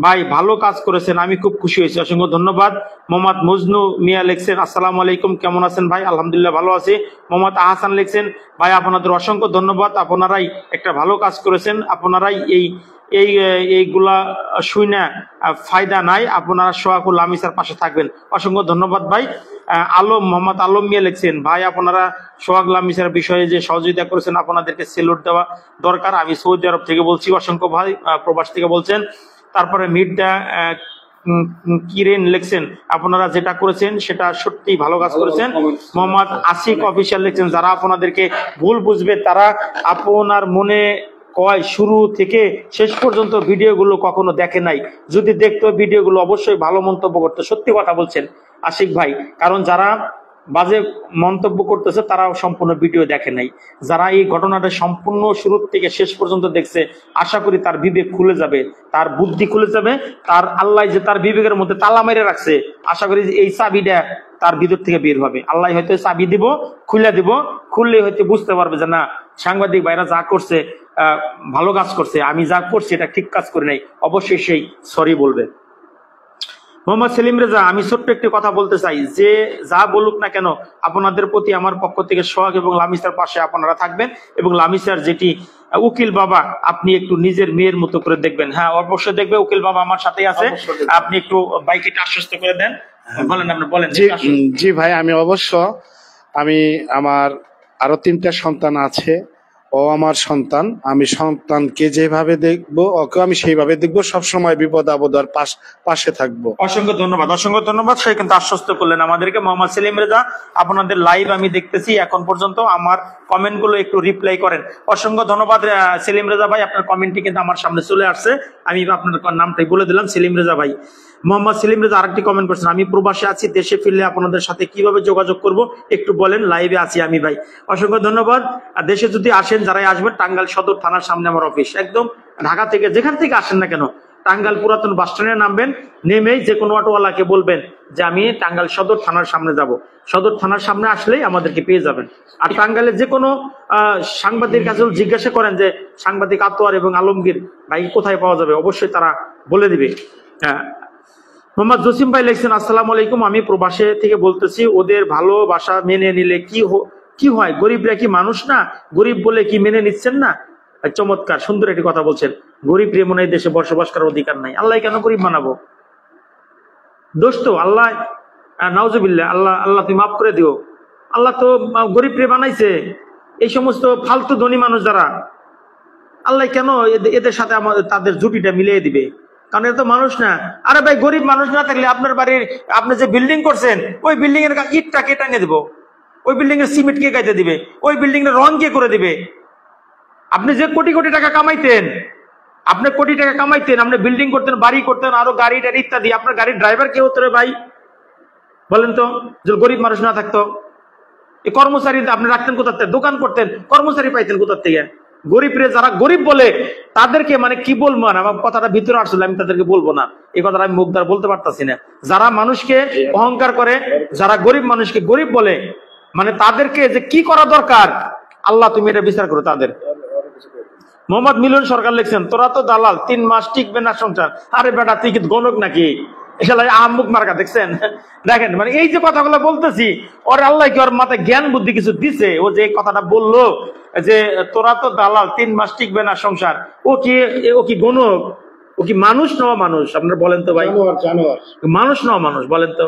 ভাই ভালো কাজ করেছেন, আমি খুব খুশি হয়েছি, অসংখ্য ধন্যবাদ। মোহাম্মদ মজনু মিয়া লিখছেন, আসসালামু আলাইকুম, কেমন আছেন ভাই? আলহামদুলিল্লাহ ভালো আছি। মোহাম্মদ আহসান লিখছেন, ভাই আপনাদের অসংখ্য ধন্যবাদ, আপনারাই একটা ভালো কাজ করেছেন, আপনারাই এইগুলা শুনে ফায়দা নাই, আপনারা সোহাগুল লামিসার পাশে থাকবেন, অসংখ্য ধন্যবাদ ভাই। মোহাম্মদ আলম মিয়া লিখছেন, ভাই আপনারা সোহাগ লামিসার বিষয়ে যে সহযোগিতা করেছেন, আপনাদেরকে সেলুট দেওয়া দরকার, আমি সৌদি আরব থেকে বলছি, অসংখ্য ভাই প্রবাস থেকে বলছেন। তারপরে মির্জা কিরেন লিখছেন, আপনারা যেটা করেছেন সেটা সত্যি ভালো কাজ করেছেন। মোহাম্মদ আশিক অফিসিয়াল লিখছেন, যারা আপনাদেরকে ভুল বুঝবে তারা আপনার মনে কয় শুরু থেকে শেষ পর্যন্ত ভিডিওগুলো কখনো দেখে নাই, যদি দেখতো ভিডিওগুলো অবশ্যই ভালো মন্তব্য করতো। সত্যি কথা বলছেন আশিক ভাই, কারণ যারা বাজে মন্তব্য করতেছে তারা সম্পূর্ণ ভিডিও দেখে নাই। যারা এই ঘটনাটা সম্পূর্ণ শুরু থেকে শেষ পর্যন্ত দেখছে, আশা করি তার বিবেক খুলে যাবে, তার বুদ্ধি খুলে যাবে, তার আল্লাহ যে তার বিবেকের মধ্যে তালা মেরে রাখছে, আশা করি এই চাবিটা তার ভিতর থেকে বের হবে। আল্লাহ হয়তো চাবি দিব, খুলে দিব, খুললে হয়তো বুঝতে পারবে যে না, সাংবাদিক ভাইরা যা করছে ভালো কাজ করছে, আমি যা করছি এটা ঠিক কাজ করি নাই, অবশ্যই সেই সরি বলবে। মোহাম্মদ সেলিম রেজা, আমি ছোট্ট একটি কথা বলতে চাই, যে যা বলুক না কেন আপনাদের প্রতি আমার পক্ষ থেকে সোহাগ এবং লামিসার পাশে আপনারা থাকবেন, এবং লামিসার যেটি উকিল বাবা আপনি একটু নিজের মেয়ের মতো করে দেখবেন। হ্যাঁ অবশ্যই দেখবে, উকিল বাবা আমার সাথেই আছে, আপনি একটু বাইকে আশ্বস্ত করে দেন। বলেন, আপনি বলেন। জি ভাই, আমি আমার আরো 3টা সন্তান আছে, ও আমার সন্তান, আমি সন্তানকে যেভাবে দেখবো ওকে আমি সেইভাবে দেখবো, সবসময় বিপদ আপদ আর পাশে থাকবো। অসংখ্য ধন্যবাদ, অসংখ্য ধন্যবাদ। সে কিন্তু আশ্বস্ত করলেন আমাদেরকে। মোহাম্মদ সেলিম রেজা, আপনাদের লাইভ আমি দেখতেছি এখন পর্যন্ত, আমার কমেন্ট গুলো একটু রিপ্লাই করেন। অসংখ্য ধন্যবাদ সেলিম রেজা ভাই, আপনার কমেন্টটি কিন্তু আমার সামনে চলে আসছে, আমি আপনার নামটাই বলে দিলাম, সেলিম রেজা ভাই। মোহাম্মদ সেলিম রেজা আরেকটি কমেন্ট করছেন, আমি প্রবাসে আছি, দেশে ফিরলে আপনাদের সাথে কিভাবে যোগাযোগ করব একটু বলেন, লাইভে আছি আমি ভাই। অসংখ্য ধন্যবাদ। আর দেশে যদি আসেন, যারাই আসবেন, টাঙ্গাইল সদর থানার সামনে আমার অফিস, একদম ঢাকা থেকে যেখান থেকে আসেন না কেন, টাঙ্গাইল পুরাতন বাস স্ট্যান্ডে নামবেন, নেমেই যে কোনো অটোওয়ালাকে বলবেন যে আমি টাঙ্গাইল সদর থানার সামনে যাব, সদর থানার সামনে আসলেই আমাদেরকে পেয়ে যাবেন। আর টাঙ্গাইলের যে কোনো সাংবাদিকের কাছে জিজ্ঞাসা করেন যে সাংবাদিক আতোয়ার এবং আলমগীর ভাই কোথায় পাওয়া যাবে, অবশ্যই তারা বলে দিবে। হ্যাঁ, মোহাম্মদ জসিম ভাই লিখছেন, আসসালামু আলাইকুম, আমি প্রবাসে থেকে বলতেছি, ওদের ভালোবাসা মেনে নিলে কি হয়, গরিবরা কি মানুষ না, গরিব বলে কি মেনে নিচ্ছেন না? চমৎকার, সুন্দর একটি কথা বলছেন। গরিব রে মনে দেশে বসবাস করার অধিকার নাই, আল্লাহ কেন গরিব বানাবো? দোষ তো আল্লাহ, নাউজুবিল্লাহ, আল্লাহ তুমি মাফ করে দিও। আল্লাহ তো গরিব রে বানাইছে, এই সমস্ত ফালতু ধনী মানুষ যারা, আল্লাহ কেন এদের সাথে আমাদের তাদের জুটিটা মিলিয়ে দিবে? কারণ এটা তো মানুষ না। আরে ভাই, গরিব মানুষ না থাকলে আপনার বাড়ির আপনি যে বিল্ডিং করছেন, ওই বিল্ডিং এর ইটটা কে টাঙিয়ে দেবো? ওই বিল্ডিং এর সিমেন্ট কে গাইতে দিবে? ওই বিল্ডিং এর রং কে করে দিবে? আপনি যে কোটি কোটি টাকা কামাইতেন, আপনি কোটি টাকা কামাইতেন, আপনি বিল্ডিং করতেন, বাড়ি করতেন, আরো গাড়ি টাড়ি ইত্যাদি, আপনার গাড়ির ড্রাইভার কে হতো রে ভাই? বলেন তো, যদি গরিব মানুষ না থাকতো, এই কর্মচারী আপনি রাখতেন কোথা থেকে? দোকান করতেন, কর্মচারী পাইতেন কোথা থেকে? গরিব রে, যারা গরিব বলে তাদেরকে মানে কি বলবো, আমার কথাটা ভিতরে আসলে আমি তাদেরকে বলবো না, এই কথাটা আমি মুখ দ্বারা বলতে পারতাছি না। যারা মানুষকে অহংকার করে, যারা গরিব মানুষকে গরিব বলে, মানে তাদেরকে যে কি করা দরকার, আল্লাহ তুমি এটা বিচার করো তাদের। মোহাম্মদ মিলন সরকার লিখছেন, তোরা তো দালাল, 3 মাস টিকবে না সংসার। আরে বেটা, তুই কি গণক নাকি? আহমুক মার্কা দেখছেন? দেখেন, মানে এই যে কথাগুলো বলতেছি, ওর আল্লাহ কি ওর মাথায় জ্ঞান বুদ্ধি কিছু দিছে? ও যে কথাটা বললো যে তোরা তো দালাল, 3 মাস টিকবে না সংসার, ও কি গণক? ও কি মানুষ নওয়া মানুষ? আপনারা বলেন তো ভাই, মানুষ নওয়া মানুষ বলেন তো?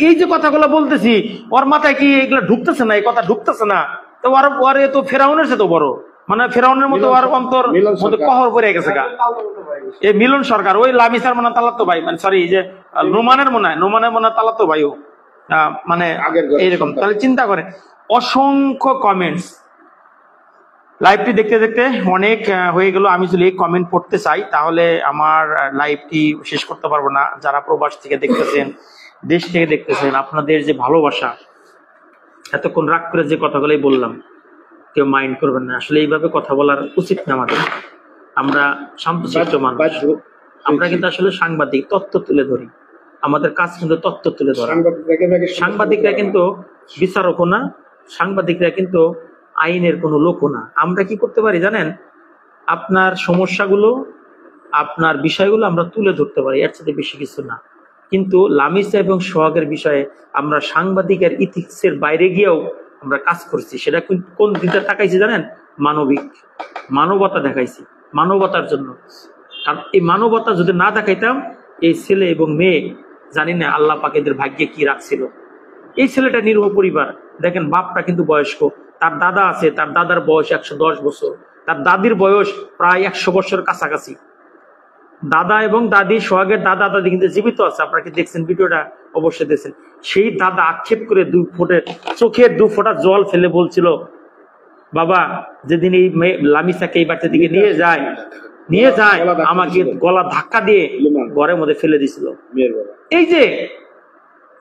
এই যে কথাগুলো বলতেছি, ওর মাথায় কি এগুলো ঢুকতেছে না? এই কথা ঢুকতেছে না তো ওর তো ফেরাউনের সাথে বড়, মানে ফেরাউনের মতো আর অন্তর মতো কহর পড়ে গেছে গা। এই মিলন সরকার, ওই লামিসার মনে তালাতো ভাই, মানে সরি, যে নোমানের মনে তালাতো ভাই, ও মানে এইরকম। তাহলে চিন্তা করে, অসংখ্য কমেন্টস, লাইভটি দেখতে দেখতে অনেক হয়ে গেল। আমি যদি এই কমেন্ট পড়তে চাই তাহলে আমার লাইভটি শেষ করতে পারবো না। যারা প্রবাস থেকে দেখতেছেন, দেশ থেকে দেখতেছেন, আপনাদের যে ভালোবাসা, এতক্ষণ রাগ করে যে কথাগুলোই বললাম, কেউ মাইন্ড করবেন না। আসলে এইভাবে কথা বলার উচিত না আমাদের। আমরা শান্তশিষ্ট মানুষ, আমরা কিন্তু আসলে সাংবাদিক, তথ্য তুলে ধরি, আমাদের কাজ কিন্তু তথ্য তুলে ধরা। সাংবাদিকরা কিন্তু বিচারকও না, সাংবাদিকরা কিন্তু আইনের কোনো লোকও না। আমরা কি করতে পারি জানেন? আপনার সমস্যাগুলো, আপনার বিষয়গুলো আমরা তুলে ধরতে পারি, এর সাথে বেশি কিছু না। কিন্তু লামিসা এবং সোহাগের বিষয়ে আমরা সাংবাদিকের ইথিক্সের বাইরে গিয়েও আমরা কাজ করছি। সেটা কোন দিকটা তাকাইছি জানেন? মানবতা দেখাইছি, মানবতার জন্য। কারণ এই মানবতা যদি না দেখাইতাম, এই ছেলে এবং মেয়ে জানি না আল্লাহ পাক এদের ভাগ্যে কি রাখছিল। এই ছেলেটা নিরীহ পরিবার, দেখেন বাপটা কিন্তু বয়স্ক, তার দাদা আছে, তার দাদার বয়স 110 বছর, তার দাদির বয়স প্রায় 100 বছরের কাছাকাছি। দাদা এবং দাদি, সোহাগের দাদা দাদি কিন্তু জীবিত আছে, আপনারা কি দেখছেন ভিডিওটা? অবশ্যই দেখছেন। সেই দাদা আক্ষেপ করে চোখের 2 ফোঁটা জল ফেলে বলছিল, বাবা যেদিন এই লামিসাকে এই বাড়িতে দিকে নিয়ে যায় আমাকে গলা ধাক্কা দিয়ে ঘরের মধ্যে ফেলে দিছিল। এই যে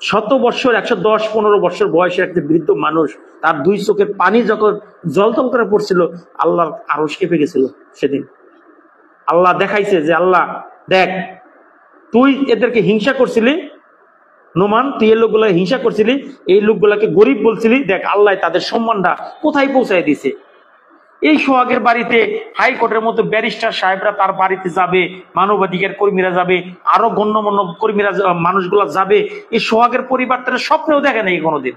100 বছর 110-15 বছর বয়সের একটা বৃদ্ধ মানুষ, তার 2 চোখের পানি যখন জলতল করে পড়ছিল, আল্লাহর আরশ কেঁপে গেছিল সেদিন। আল্লাহ দেখাইছে যে আল্লাহ দেখ, তুই এদেরকে হিংসা করছিলি নোমান, তুই এই লোকগুলা হিংসা করছিলি, এই লোকগুলাকে গরিব বলছিলি, দেখ আল্লাহ তাদের সম্মানটা কোথায় পৌঁছায় দিছে। এই সোহাগের বাড়িতে হাইকোর্টের মতো ব্যারিস্টার সাহেবরা তার বাড়িতে যাবে, মানবাধিকার কর্মীরা যাবে, আরো গণ্যমান্য কর্মীরা মানুষগুলা যাবে। এই সোহাগের পরিবার তারা স্বপ্নেও দেখে নাই কোনোদিন।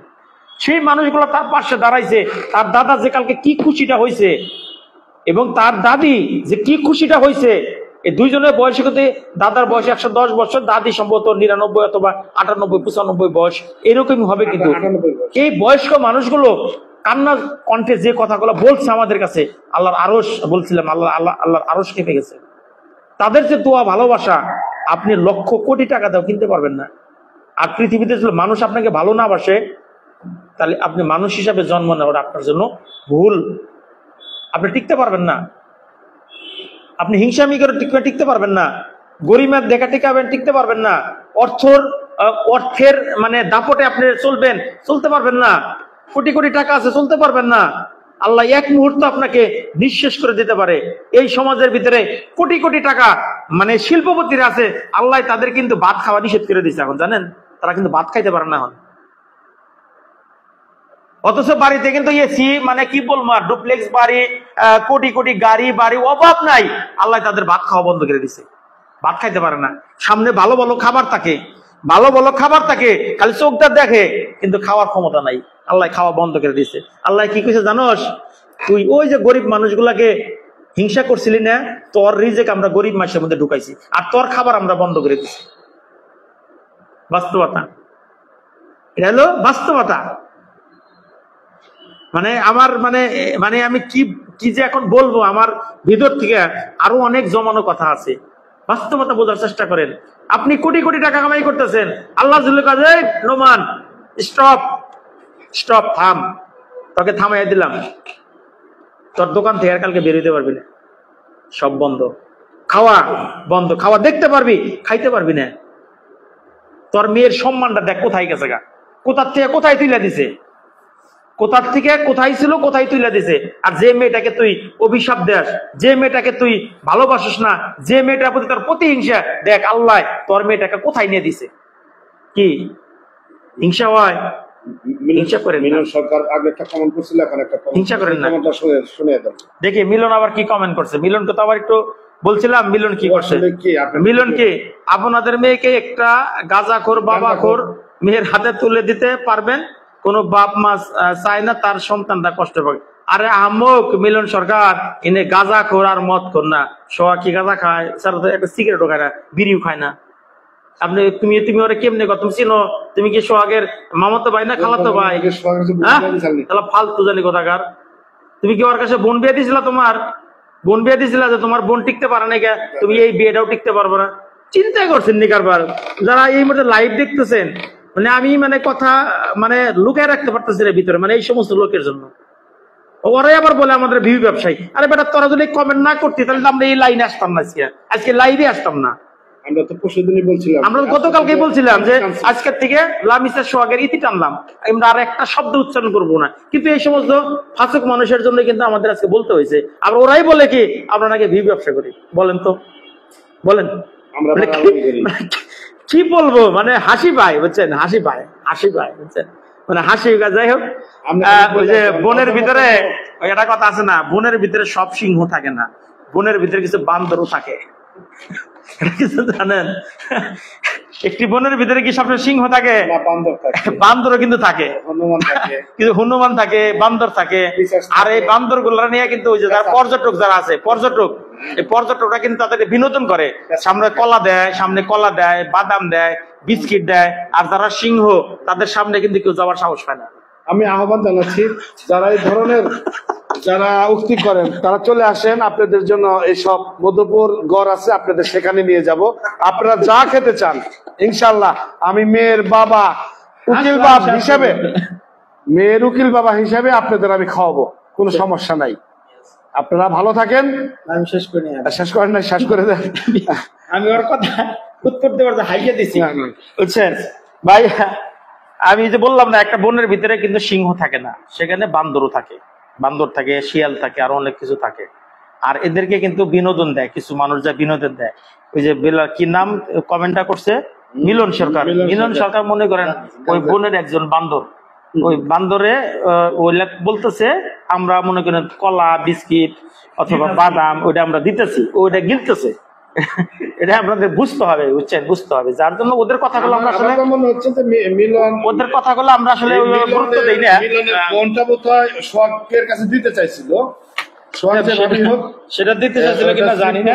সেই মানুষগুলা তার পাশে দাঁড়াইছে। তার দাদা যে কালকে কি খুশিটা হয়েছে এবং তার দাদি যে কি খুশিটা হয়েছে, এই দুইজনের বয়সে কিন্তু দাদার বয়স 110 বছর, দাদি সম্ভবত 99 অথবা 98-95 বয়স এরকমই হবে। কিন্তু এই বয়স্ক মানুষগুলো কান্না কণ্ঠে যে কথাগুলো বলছে আমাদের কাছে, আল্লাহর আরশ বলছিলাম, আল্লাহর আরশ কেঁপে গেছে। তাদের যে দোয়া ভালোবাসা আপনি লক্ষ কোটি টাকা দাও কিনতে পারবেন না। আর পৃথিবীতে যদি মানুষ আপনাকে ভালো না বাসে, তাহলে আপনি মানুষ হিসাবে জন্ম নেওয়ার আপনার জন্য ভুল। আপনি টিকতে পারবেন না, আপনি হিংসামি করে টিকতে পারবেন না, গরিমের দেখা টিকাবেন, টিকতে পারবেন না, অর্থের মানে দাপটে আপনি চলতে পারবেন না, কোটি কোটি টাকা আছে চলতে পারবেন না। আল্লাহ এক মুহূর্ত আপনাকে নিঃশেষ করে দিতে পারে। এই সমাজের ভিতরে কোটি কোটি টাকা মানে শিল্পপতিরা আছে, আল্লাহ তাদের কিন্তু ভাত খাওয়া নিষেধ করে দিচ্ছে এখন, জানেন? তারা কিন্তু ভাত খাইতে পারে না এখন। অথচ বাড়িতে কিন্তু এসি, মানে কি বলবো, ডুপ্লেক্স বাড়ি, কোটি কোটি গাড়ি বাড়ি, অভাব নাই। আল্লাহ তাদের ভাত খাওয়া বন্ধ করে দিছে, ভাত খাইতে পারে না। সামনে ভালো ভালো খাবার থাকে, খালি চোখটা দেখে কিন্তু খাওয়ার ক্ষমতা নাই। আল্লাহ খাওয়া বন্ধ করে দিছে। আল্লাহ কি কইছে জানোস? তুই ওই যে গরিব মানুষগুলাকে হিংসা করছিলি না, তোর রিজেক আমরা গরিব মানুষের মধ্যে ঢুকাইছি, আর তোর খাবার আমরা বন্ধ করে দিছি। বাস্তবতা, এটা হলো বাস্তবতা। মানে আমার মানে আমি কি যে এখন বলবো, আমার ভিতর থেকে আরো অনেক জমানো কথা আছে। বাস্তবতা বোঝার চেষ্টা করেন। আপনি কোটি কোটি টাকা কামাই করতেছেন, আল্লাহ কাজে নোমান স্টপ থাম, তোকে থামাই দিলাম, তোর দোকান থেকে আর কালকে বেরোতে পারবি না, সব বন্ধ, খাওয়া বন্ধ, খাওয়া দেখতে পারবি, খাইতে পারবি না। তোর মেয়ের সম্মানটা দেখ কোথায় গেছে গা, কোথার থেকে কোথায় তুলে দিছে, কোথার থেকে কোথায় ছিল কোথায় তুলে দিছে। আর যে মেয়েটাকে তুই অভিশাপ দেস, যে মেয়েটাকে তুই ভালোবাসিস না, যে মেয়েটার প্রতি তোর প্রতিহিংসা, দেখ আল্লাহ তোর মেয়েটাকে কোথায় নিয়ে দিছে। কি হিংসা হয়? হিংসা করেন না। মিলন সরকার আগে একটা কমেন্ট করছিল, এখন একটা হিংসা করেন না। শুনে দাও দেখি মিলন আবার কি কমেন্ট করছে। মিলনকে তো আবার একটু বলছিলাম, মিলন কি করছে। মিলন কি আপনাদের মেয়েকে একটা গাঁজাখোর বাবাখোর মেয়ের হাতে তুলে দিতে পারবেন? কোন বাপ মা চায় না তার সন্তানরা কষ্ট পাবে। আরে আমুক মিলন সরকার, এনে গাঁজাখোর আর মদ খোর না, সোয়া কি গাঁজা খায়, একটা সিগারেটও খায় না, বিড়িও খায় না। আপনি তুমি ওরা কেমনে কথা, তুমি চিনো? তুমি কি সোহাগের মামাতো ভাই না খালাতো ভাই? তাহলে ফালতু জানি কোথাকার। তুমি কি ওর কাছে বোন বিয়ে দিয়েছিলা? তোমার বোন বিয়ে দিয়েছিলা যে তোমার বোন টিকতে পারে না, তুমি এই বিয়েটাও টিকতে পারবো না? চিন্তাই করছেন নি কারবার? যারা এই মুহূর্তে লাইভ দেখতেছেন, মানে আমি কথা লুকায় রাখতে পারতেছি না ভিতরে, এই সমস্ত লোকের জন্য। ওরাই আবার বলে আমাদের ভিউ ব্যবসায়ী। আরে বেটা, তোরা যদি কমেন্ট না করতি তাহলে আমরা এই লাইনে আসতাম না, আজকে লাইভে আসতাম না। আমরা তো পরশুদিনই বলছিলাম, আমরা গতকালকে বলছিলাম যে আজকের থেকে লামিসা সোহাগের ইতি টানলাম, আমরা আর একটা শব্দ উচ্চারণ করবো না। কিন্তু এই সমস্ত ফাসুক মানুষের জন্য কিন্তু আমাদের আজকে বলতে হয়েছে। আর ওরাই বলে কি আমরা নাকি ভিউ ব্যবসা করি। বলেন তো, বলেন কি বলবো? হাসি পায়, বুঝছেন, হাসি পায় বুঝছেন, হাসি। যাই হোক, ওই যে বনের ভিতরে একটা কথা আছে না, বনের ভিতরে সব সিংহ থাকে না, বনের ভিতরে কিছু বান্দরও থাকে। কিছু জানেন? একটি বনের ভিতরে কি সবসময় সিংহ থাকে? বান্দরও কিন্তু থাকে, কিছু হনুমান থাকে, বান্দর থাকে। আর এই বান্দর গুলা নিয়ে কিন্তু ওই যে যারা পর্যটক যারা আছে, এই পর্যটকরা কিন্তু তাদেরকে বিনোদন করে। সামনে কলা দেয়, বাদাম দেয়, বিস্কিট দেয়। আর যারা সিংহ, তাদের সামনে কিন্তু কেউ যাওয়ার সাহস পায় না। আমি আহ্বান জানাচ্ছি, যারা এই ধরনের যারা উক্তি করেন তারা চলে আসেন, আপনাদের জন্য এইসব মধুপুর গড় আছে, আপনাদের সেখানে নিয়ে যাব। আপনারা যা খেতে চান ইনশাল্লাহ আমি মেয়ের বাবা উকিল বাবা হিসাবে, মেয়ের উকিল বাবা হিসাবে আপনাদের আমি খাওয়াবো, কোনো সমস্যা নাই। আপনারা ভালো থাকেন। আমি শেষ করি শেষ করেন না, শেষ করে দেন। আমি ওর কথা উত্তর দেওয়ার হাইয়া দিছি বুঝছেন ভাই, আমি যে বললাম না একটা বনের ভিতরে কিন্তু সিংহ থাকে না, সেখানে বান্দরও থাকে, বান্দর থাকে, শিয়াল থাকে, আরো অনেক কিছু থাকে। আর এদেরকে কিন্তু বিনোদন দেয়, কিছু মানুষ যা বিনোদন দেয়। ওই যে কি নাম কমেন্টটা করছে, মিলন সরকার। মিলন সরকার মনে করেন ওই বনের একজন বান্দর। ওই বান্দরে ওই বলতেছে আমরা মনে করেন কলা বিস্কিট অথবা বাদাম ওইটা আমরা দিতেছি, ওইটা গিলতেছে। এটা আপনাদের বুঝতে হবে, বুঝছেন, বুঝতে হবে। যার জন্য ওদের কথাগুলো আমরা আসলে মনে হচ্ছে যে মিলন, ওদের কথাগুলো আমরা আসলে গুরুত্ব দিই না। কোনটা বোধহয় সোহাগের কাছে দিতে চাইছিল, সেটা দিতে চাইছিল কিনা জানি না,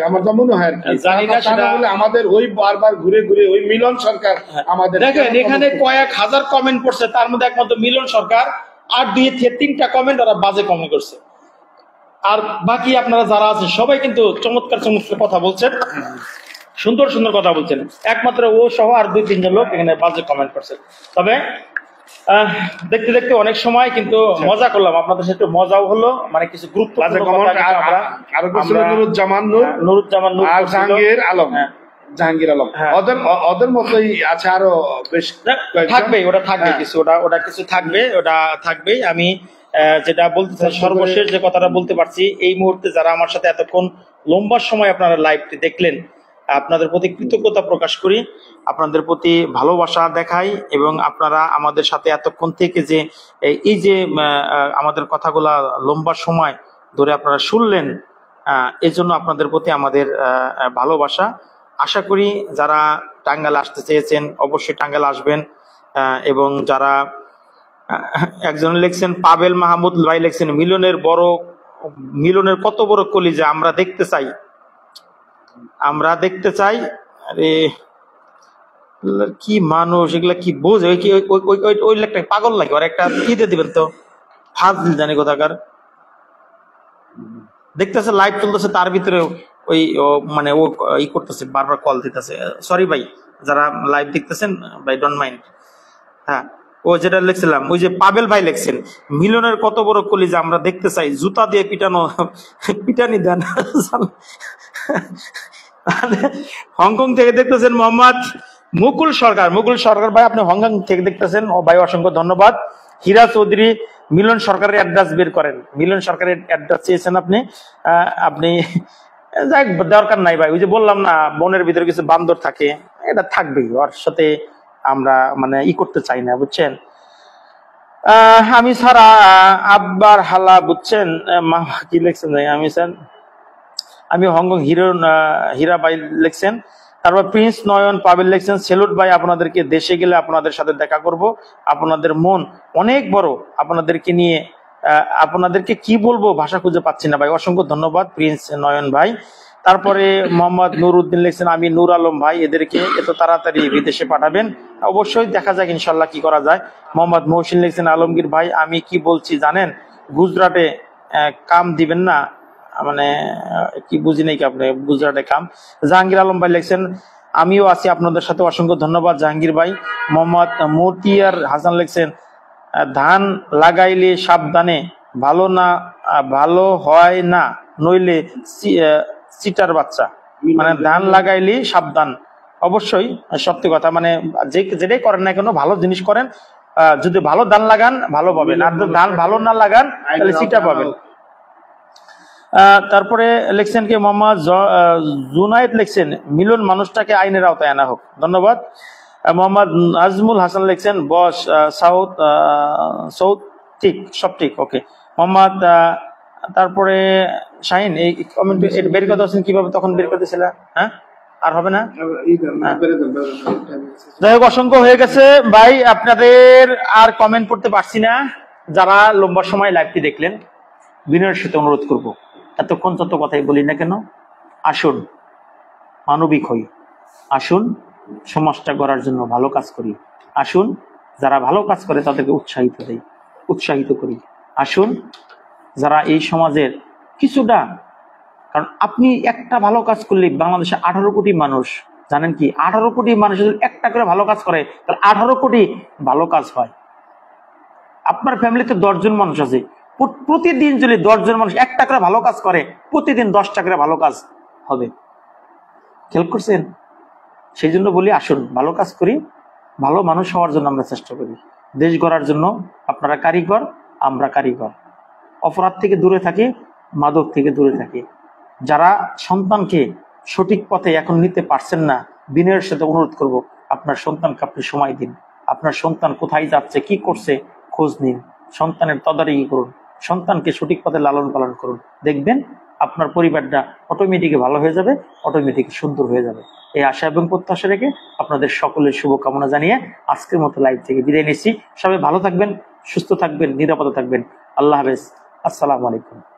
আমার তো মনে হয় জানি না। সেটা আমাদের ওই বারবার ঘুরে ঘুরে ওই মিলন সরকার আমাদের দেখেন এখানে কয়েক হাজার কমেন্ট করছে, তার মধ্যে একমাত্র মিলন সরকার আর 2-3টা কমেন্ট ওরা বাজে কমেন্ট করছে। আর বাকি আপনারা যারা আছেন সবাই কিন্তু চমৎকার চমৎকার কথা বলছেন, সুন্দর সুন্দর কথা বলছেন। একমাত্র ও সহ আর 2-3জন লোক এখানে বাজে কমেন্ট করছে। তবে দেখতে দেখতে অনেক সময় কিন্তু মজা করলাম, আপনাদের সাথে মজাও হলো, মানে কিছু গুরুত্বপূর্ণ নুরুজ্জামান আর জাহাঙ্গীর আলম, জাহাঙ্গীর আলম ওদের মতোই আছে, আরো বেশ থাকবে, ওটা থাকবে কিছু, ওটা কিছু থাকবে, ওটা থাকবেই। আমি যেটা বলতে চাই, সর্বশেষ যে কথাটা বলতে পারছি, এই মুহূর্তে যারা আমার সাথে এতক্ষণ লম্বা সময় আপনারা লাইভটি দেখলেন, আপনাদের প্রতি কৃতজ্ঞতা প্রকাশ করি, আপনাদের প্রতি ভালোবাসা দেখাই, এবং আপনারা আমাদের সাথে এতক্ষণ থেকে যে এই যে আমাদের কথাগুলা লম্বা সময় ধরে আপনারা শুনলেন, এই জন্য আপনাদের প্রতি আমাদের ভালোবাসা। আশা করি যারা টাঙ্গাইল আসতে চেয়েছেন অবশ্যই টাঙ্গাইল আসবেন। এবং যারা একজন লিখছেন পাবেল মাহমুদ ভাই লিখছেন মিলনের কত বড় কলিজা আমরা দেখতে চাই, আমরা দেখতে চাই। আরে কি মানুষ, এগুলা কি বোঝে? ওই একটা পাগল লাগে, আর একটা কি দিয়ে দিবেন তো, ফাজিল জানি কোথাকার। দেখতেছে লাইভ চলতেছে, তার ভিতরে ওই মানে ও ই করতেছে, বারবার কল দিতেছে। সরি ভাই, যারা লাইভ দেখতেছেন ভাই, ডোন্ট মাইন্ড। হ্যাঁ, ও যেটা লিখছিলাম, ওই যে পাবেল ভাই লিখছেন মিলনের কত বড় কলিজা আমরা দেখতে চাই, জুতা দিয়ে পিটানি দেন। হংকং থেকে দেখতেছেন মোহাম্মদ মুকুল সরকার ভাই, আপনি হংকং থেকে দেখতেছেন, ও ভাই অসংখ্য ধন্যবাদ। হীরা চৌধুরী, মিলন সরকারের অ্যাড্রেস বের করেন, মিলন সরকারের অ্যাড্রেস চেয়েছেন আপনি, আপনি যাই দরকার নাই ভাই। ওই যে বললাম না, বনের ভিতরে কিছু বান্দর থাকে, এটা থাকবেই, ওর সাথে আমরা মানে করতে চাই না, বুঝছেন। আমি ছাড়া আব্বার হালা, বুঝছেন, মামা কি লিখছেন, আমি হংকং হীরা ভাই লিখছেন। তারপর প্রিন্স নয়ন পাবেল লিখছেন সেলুট ভাই, আপনাদেরকে দেশে গেলে আপনাদের সাথে দেখা করব, আপনাদের মন অনেক বড়, আপনাদেরকে নিয়ে আপনাদেরকে কি বলবো ভাষা খুঁজে পাচ্ছি না ভাই। অসংখ্য ধন্যবাদ প্রিন্স নয়ন ভাই। তারপরে মোহাম্মদ নুর উদ্দিন লিখছেন আমি নূর আলম ভাই, এদেরকে এত তাড়াতাড়ি বিদেশে পাঠাবেন, অবশ্যই দেখা যাক ইনশাল্লাহ কি করা যায়। মোহাম্মদ মহসিন লিখছেন আলমগীর ভাই আমি কি বলছি জানেন, গুজরাটে কাম দিবেন না, মানে কি বুঝি নাই কি আপনি, গুজরাটে কাম। জাহাঙ্গীর আলম ভাই লিখছেন আমিও আছি আপনাদের সাথে, অসংখ্য ধন্যবাদ জাহাঙ্গীর ভাই। মোহাম্মদ মতিয়ার হাসান লিখছেন ধান লাগাইলে সাবধানে, ভালো হয় না, নইলে চিটার বাচ্চা, মানে ধান লাগাইলে সাবধান। অবশ্যই সত্যি কথা, মানে যেটাই করেন না কেন ভালো জিনিস করেন, যদি ভালো ধান লাগান ভালো পাবেন, আর যদি ধান ভালো না লাগান তাহলে চিটা পাবেন। তারপরে লিখছেন কি মোহাম্মদ জুনায়েদ লিখছেন মিলন মানুষটাকে আইনের আওতায় আনা হোক, ধন্যবাদ। মোহাম্মদ আজমুল হাসান লিখছেন বস সাউথ ঠিক, সব ঠিক, ওকে। মোহাম্মদ তারপরে শাহিন এই কমেন্ট বের করতে পারছেন কিভাবে, তখন বের করতেছিল, হ্যাঁ আর হবে না। যাই হোক অসংখ্য হয়ে গেছে ভাই, আপনাদের আর কমেন্ট পড়তে পারছি না। যারা লম্বা সময় লাইভটি দেখলেন, বিনয়ের সাথে অনুরোধ করব, এতক্ষণ যত কথাই বলি না কেন, আসুন মানবিক হই, আসুন সমাজটা গড়ার জন্য ভালো কাজ করি, আসুন যারা ভালো কাজ করে তাদেরকে উৎসাহিত করি, আসুন যারা এই সমাজের কিছুটা, কারণ আপনি একটা ভালো কাজ করলে বাংলাদেশে 18 কোটি মানুষ, জানেন কি 18 কোটি মানুষ যদি একটা করে ভালো কাজ করে তাহলে 18 কোটি ভালো কাজ হয়। আপনার ফ্যামিলিতে 10 জন মানুষ আছে, প্রতিদিন যদি 10 জন মানুষ একটা করে ভালো কাজ করে, প্রতিদিন 10টা করে ভালো কাজ হবে। খেয়াল করছেন? সেই জন্য বলি আসুন ভালো কাজ করি, ভালো মানুষ হওয়ার জন্য আমরা চেষ্টা করি। দেশ গড়ার জন্য আপনারা কারিগর, আমরা কারিগর। অপরাধ থেকে দূরে থাকি, মাদক থেকে দূরে থাকি। যারা সন্তানকে সঠিক পথে এখন নিতে পারছেন না, বিনয়ের সাথে অনুরোধ করব, আপনার সন্তানকে আপনি সময় দিন। আপনার সন্তান কোথায় যাচ্ছে, কি করছে খোঁজ নিন, সন্তানের তদারকি করুন, সন্তানকে সঠিক পথে লালন পালন করুন। দেখবেন আপনার পরিবারটা অটোমেটিক ভালো হয়ে যাবে, অটোমেটিক সুন্দর হয়ে যাবে। এই আশা এবং প্রত্যাশা রেখে আপনাদের সকলের শুভকামনা জানিয়ে আজকের মতো লাইভ থেকে বিদায় নিচ্ছি। সবাই ভালো থাকবেন, সুস্থ থাকবেন, নিরাপদে থাকবেন। আল্লাহ হাফেজ, আসসালামু আলাইকুম।